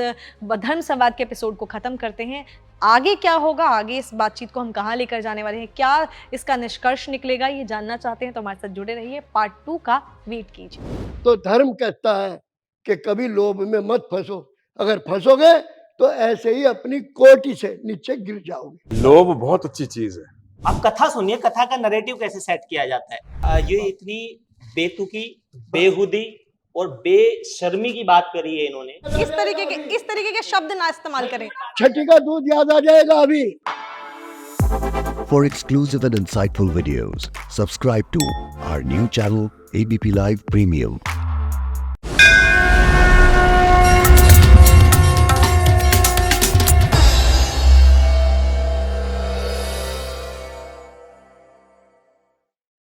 धर्म संवाद के एपिसोड को खत्म करते हैं। आगे क्या होगा, आगे इस बातचीत को हम कहाँ लेकर जाने वाले हैं, क्या इसका निष्कर्ष निकलेगा, ये जानना चाहते हैं तो हमारे साथ जुड़े रहिए। पार्ट 2 का वेट कीजिए। तो धर्म कहता है कि कभी लोभ में मत फंसो, अगर फंसोगे तो ऐसे ही अपनी कोटि से नीचे गिर जाओगे। लोभ बहुत अच्छी चीज है। आप कथा सुनिए, कथा का नैरेटिव कैसे सेट किया जाता है। ये इतनी बेतुकी, बेहुदी और बेशर्मी की बात करी है इन्होंने। इस तरीके के शब्द ना इस्तेमाल करें। छठी का दूध याद आ जाएगा अभी। For exclusive and insightful videos, subscribe to our new channel ABP Live Premium.